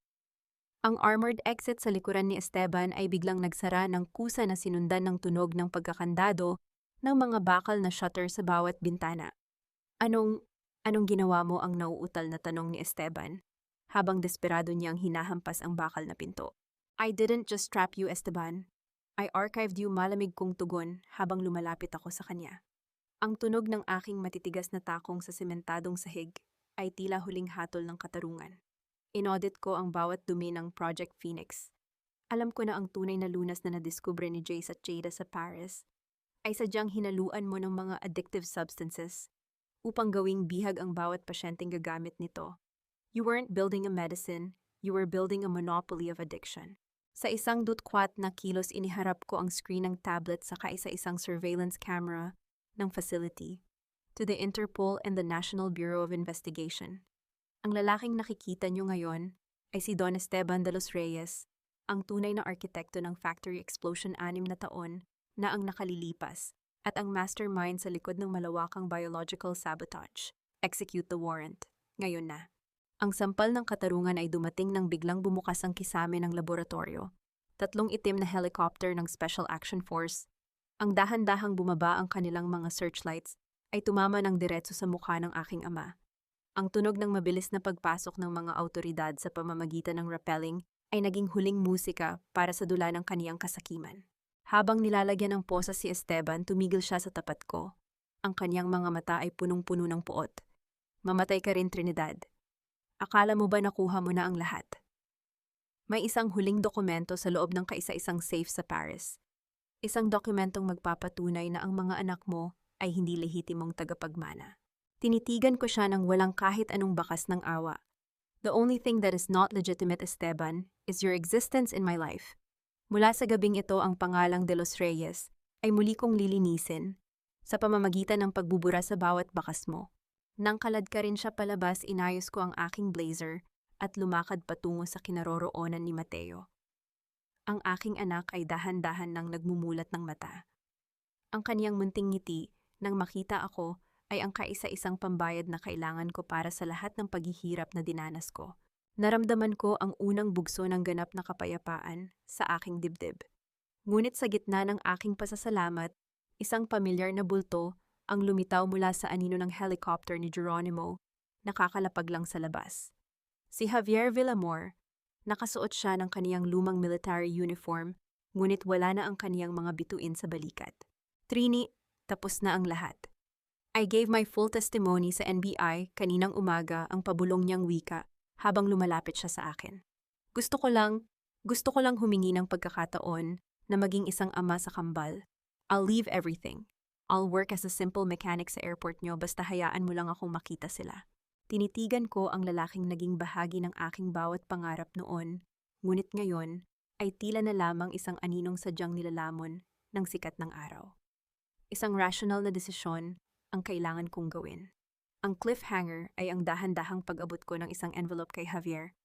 Ang armored exit sa likuran ni Esteban ay biglang nagsara ng kusa na sinundan ng tunog ng pagkakandado ng mga bakal na shutter sa bawat bintana. Anong ginawa mo, ang nauutal na tanong ni Esteban, habang desperado niyang hinahampas ang bakal na pinto. I didn't just trap you, Esteban. I archived you, malamig kong tugon habang lumalapit ako sa kanya. Ang tunog ng aking matitigas na takong sa sementadong sahig ay tila huling hatol ng katarungan. Inaudit ko ang bawat dumi ng Project Phoenix. Alam ko na ang tunay na lunas na nadiskubre ni Jace at Jada sa Paris ay sadyang hinaluan mo ng mga addictive substances upang gawing bihag ang bawat pasyenteng gagamit nito. You weren't building a medicine, you were building a monopoly of addiction. Sa isang dutkwat na kilos iniharap ko ang screen ng tablet sa kaisa-isang surveillance camera ng facility to the Interpol and the National Bureau of Investigation. Ang lalaking nakikita niyo ngayon ay si Don Esteban de los Reyes, ang tunay na arkitekto ng factory explosion 6 na taon na ang nakalilipas at ang mastermind sa likod ng malawakang biological sabotage. Execute the warrant. Ngayon na. Ang sampal ng katarungan ay dumating nang biglang bumukas ang kisame ng laboratorio. 3 itim na helicopter ng Special Action Force. Ang dahan-dahang bumaba ang kanilang mga searchlights ay tumama ng diretso sa mukha ng aking ama. Ang tunog ng mabilis na pagpasok ng mga autoridad sa pamamagitan ng rappelling ay naging huling musika para sa dula ng kaniyang kasakiman. Habang nilalagyan ng posa si Esteban, tumigil siya sa tapat ko. Ang kaniyang mga mata ay punong-puno ng puot. Mamatay ka rin, Trinidad. Akala mo ba nakuha mo na ang lahat? May isang huling dokumento sa loob ng kaisa-isang safe sa Paris. Isang dokumentong magpapatunay na ang mga anak mo ay hindi lehitimong tagapagmana. Tinitigan ko siya ng walang kahit anong bakas ng awa. The only thing that is not legitimate, Esteban, is your existence in my life. Mula sa gabing ito ang pangalang De Los Reyes ay muli kong lilinisin sa pamamagitan ng pagbubura sa bawat bakas mo. Nang kalad ka rin siya palabas, inayos ko ang aking blazer at lumakad patungo sa kinaroroonan ni Mateo. Ang aking anak ay dahan-dahan nang nagmumulat ng mata. Ang kaniyang munting ngiti nang makita ako ay ang kaisa-isang pambayad na kailangan ko para sa lahat ng paghihirap na dinanas ko. Naramdaman ko ang unang bugso ng ganap na kapayapaan sa aking dibdib. Ngunit sa gitna ng aking pasasalamat, isang pamilyar na bulto ang lumitaw mula sa anino ng helicopter ni Geronimo, nakakalapag lang sa labas. Si Javier Villamor, nakasuot siya ng kaniyang lumang military uniform, ngunit wala na ang kaniyang mga bituin sa balikat. Trini, tapos na ang lahat. I gave my full testimony sa NBI kaninang umaga, ang pabulong niyang wika habang lumalapit siya sa akin. Gusto ko lang humingi ng pagkakataon na maging isang ama sa kambal. I'll leave everything. I'll work as a simple mechanic sa airport niyo, basta hayaan mo lang akong makita sila. Tinitigan ko ang lalaking naging bahagi ng aking bawat pangarap noon, ngunit ngayon ay tila na lamang isang aninong sadyang nilalamon ng sikat ng araw. Isang rational na desisyon ang kailangan kong gawin. Ang cliffhanger ay ang dahan-dahang pag-abot ko ng isang envelope kay Javier.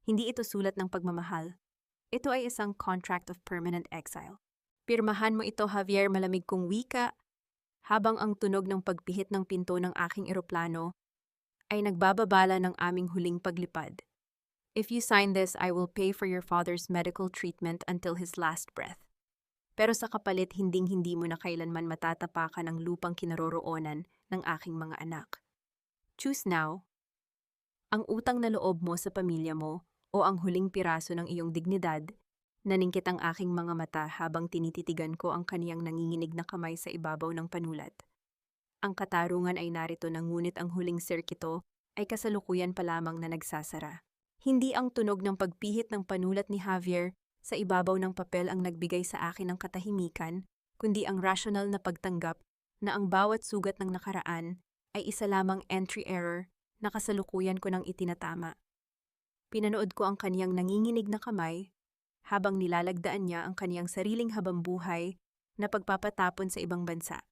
Hindi ito sulat ng pagmamahal. Ito ay isang contract of permanent exile. Pirmahan mo ito, Javier, malamig kong wika, habang ang tunog ng pagpihit ng pinto ng aking eroplano ay nagbababala ng aming huling paglipad. If you sign this, I will pay for your father's medical treatment until his last breath. Pero sa kapalit, hinding-hindi mo na kailanman matatapakan ang lupang kinaroroonan ng aking mga anak. Choose now. Ang utang na loob mo sa pamilya mo o ang huling piraso ng iyong dignidad. Naningkit ang aking mga mata habang tinititigan ko ang kaniyang nanginginig na kamay sa ibabaw ng panulat. Ang katarungan ay narito na, ngunit ang huling sirkito ay kasalukuyan pa lamang na nagsasara. Hindi ang tunog ng pagpihit ng panulat ni Javier sa ibabaw ng papel ang nagbigay sa akin ng katahimikan, kundi ang rational na pagtanggap na ang bawat sugat ng nakaraan ay isa lamang entry error na kasalukuyan ko nang itinatama. Pinanood ko ang kaniyang nanginginig na kamay habang nilalagdaan niya ang kaniyang sariling habambuhay na pagpapatapon sa ibang bansa.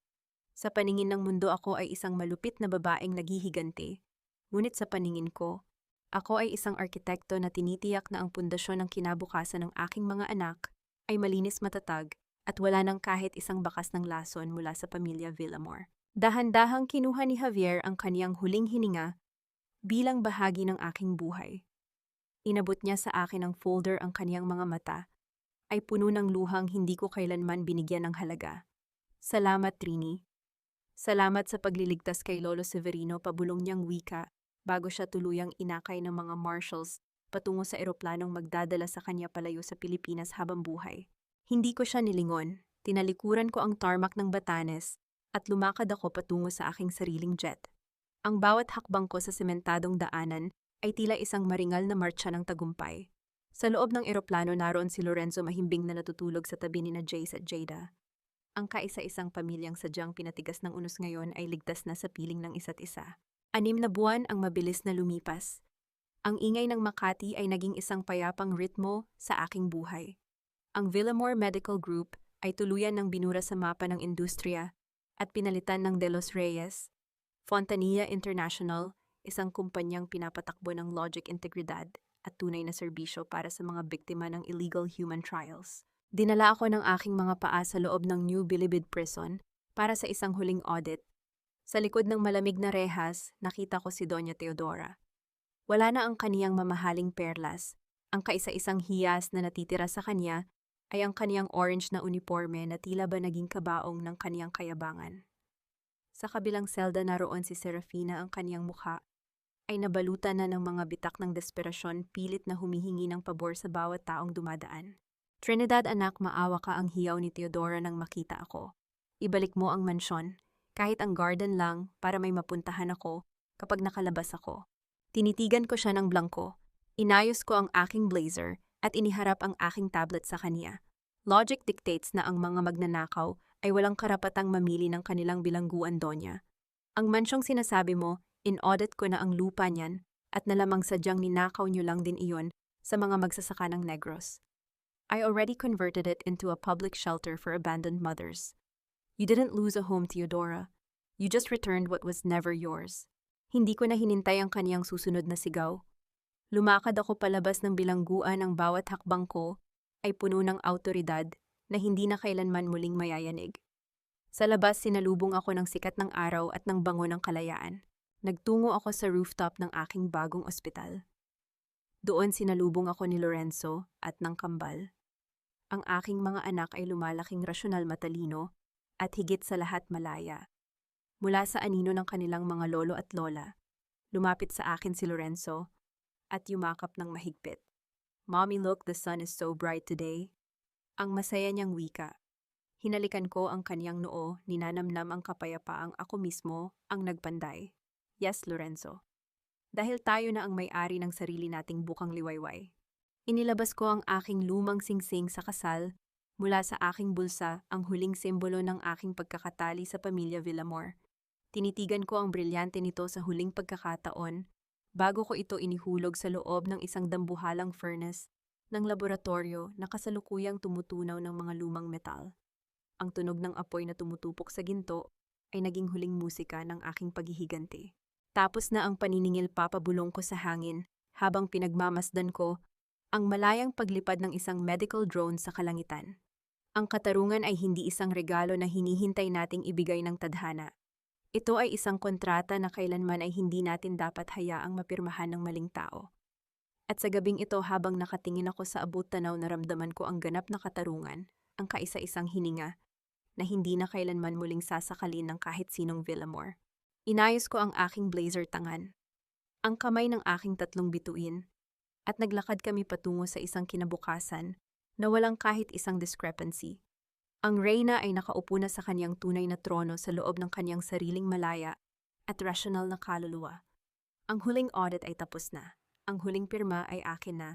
Sa paningin ng mundo, ako ay isang malupit na babaeng naghihiganti. Ngunit sa paningin ko, ako ay isang arkitekto na tinitiyak na ang pundasyon ng kinabukasan ng aking mga anak ay malinis, matatag, at wala nang kahit isang bakas ng lason mula sa pamilya Villamor. Dahan-dahang kinuha ni Javier ang kaniyang huling hininga bilang bahagi ng aking buhay. Inabot niya sa akin ang folder, ang kaniyang mga mata ay puno ng luhang hindi ko kailanman binigyan ng halaga. Salamat, Trini. Salamat sa pagliligtas kay Lolo Severino, pabulong niyang wika bago siya tuluyang inakay ng mga marshals patungo sa eroplanong magdadala sa kanya palayo sa Pilipinas habang buhay. Hindi ko siya nilingon, tinalikuran ko ang tarmac ng Batanes at lumakad ako patungo sa aking sariling jet. Ang bawat hakbang ko sa sementadong daanan ay tila isang maringal na marcha ng tagumpay. Sa loob ng eroplano, naroon si Lorenzo mahimbing na natutulog sa tabi ni na Jace at Jada. Ang kaisa-isang pamilyang sadyang pinatigas ng unos ngayon ay ligtas na sa piling ng isa't isa. 6 na buwan ang mabilis na lumipas. Ang ingay ng Makati ay naging isang payapang ritmo sa aking buhay. Ang Villamor Medical Group ay tuluyan ng binura sa mapa ng industriya at pinalitan ng De Los Reyes. Fontanilla International, isang kumpanyang pinapatakbo ng logic, integridad at tunay na serbisyo para sa mga biktima ng illegal human trials. Dinala ako ng aking mga paa sa loob ng New Bilibid Prison para sa isang huling audit. Sa likod ng malamig na rehas, nakita ko si Doña Teodora. Wala na ang kaniyang mamahaling perlas. Ang kaisa-isang hiyas na natitira sa kanya ay ang kaniyang orange na uniforme na tila ba naging kabaong ng kaniyang kayabangan. Sa kabilang selda, naroon si Serafina, ang kaniyang mukha ay nabalutan na ng mga bitak ng desperasyon, pilit na humihingi ng pabor sa bawat taong dumadaan. Trinidad, anak, maawa ka, ang hiyaw ni Teodora nang makita ako. Ibalik mo ang mansyon, kahit ang garden lang, para may mapuntahan ako kapag nakalabas ako. Tinitigan ko siya ng blangko. Inayos ko ang aking blazer at iniharap ang aking tablet sa kanya. Logic dictates na ang mga magnanakaw ay walang karapatang mamili ng kanilang bilangguan, Donya. Ang mansyong sinasabi mo, in-audit ko na ang lupa niyan at nalamang sadyang ninakaw niyo lang din iyon sa mga magsasaka ng Negros. I already converted it into a public shelter for abandoned mothers. You didn't lose a home, Theodora. You just returned what was never yours. Hindi ko na hinintay ang kaniyang susunod na sigaw. Lumakad ako palabas ng bilangguan, ang bawat hakbang ko ay puno ng awtoridad na hindi na kailanman muling mayayanig. Sa labas, sinalubong ako ng sikat ng araw at ng bango ng kalayaan. Nagtungo ako sa rooftop ng aking bagong ospital. Doon sinalubong ako ni Lorenzo at ng kambal. Ang aking mga anak ay lumalaking rasyonal, matalino, at higit sa lahat malaya. Mula sa anino ng kanilang mga lolo at lola, lumapit sa akin si Lorenzo at yumakap ng mahigpit. "Mommy, look, the sun is so bright today." Ang masaya niyang wika. Hinalikan ko ang kaniyang noo, ninanamnam ang kapayapaang ako mismo ang nagpanday. "Yes, Lorenzo. Dahil tayo na ang may-ari ng sarili nating bukang liwayway." Inilabas ko ang aking lumang singsing sa kasal. Mula sa aking bulsa ang huling simbolo ng aking pagkakatali sa pamilya Villamor. Tinitigan ko ang brilyante nito sa huling pagkakataon bago ko ito inihulog sa loob ng isang dambuhalang furnace ng laboratorio na kasalukuyang tumutunaw ng mga lumang metal. Ang tunog ng apoy na tumutupok sa ginto ay naging huling musika ng aking paghihiganti. Tapos na ang paniningil, papabulong ko sa hangin habang pinagmamasdan ko ang malayang paglipad ng isang medical drone sa kalangitan. Ang katarungan ay hindi isang regalo na hinihintay nating ibigay ng tadhana. Ito ay isang kontrata na kailanman ay hindi natin dapat hayaang mapirmahan ng maling tao. At sa gabing ito, habang nakatingin ako sa abot-tanaw, naramdaman ko ang ganap na katarungan, ang kaisa-isang hininga, na hindi na kailanman muling sasakalin ng kahit sinong Villamor. Inayos ko ang aking blazer tangan, ang kamay ng aking 3 bituin, at naglakad kami patungo sa isang kinabukasan na walang kahit isang discrepancy. Ang reyna ay nakaupo na sa kanyang tunay na trono sa loob ng kanyang sariling malaya at rasyonal na kaluluwa. Ang huling audit ay tapos na. Ang huling pirma ay akin na,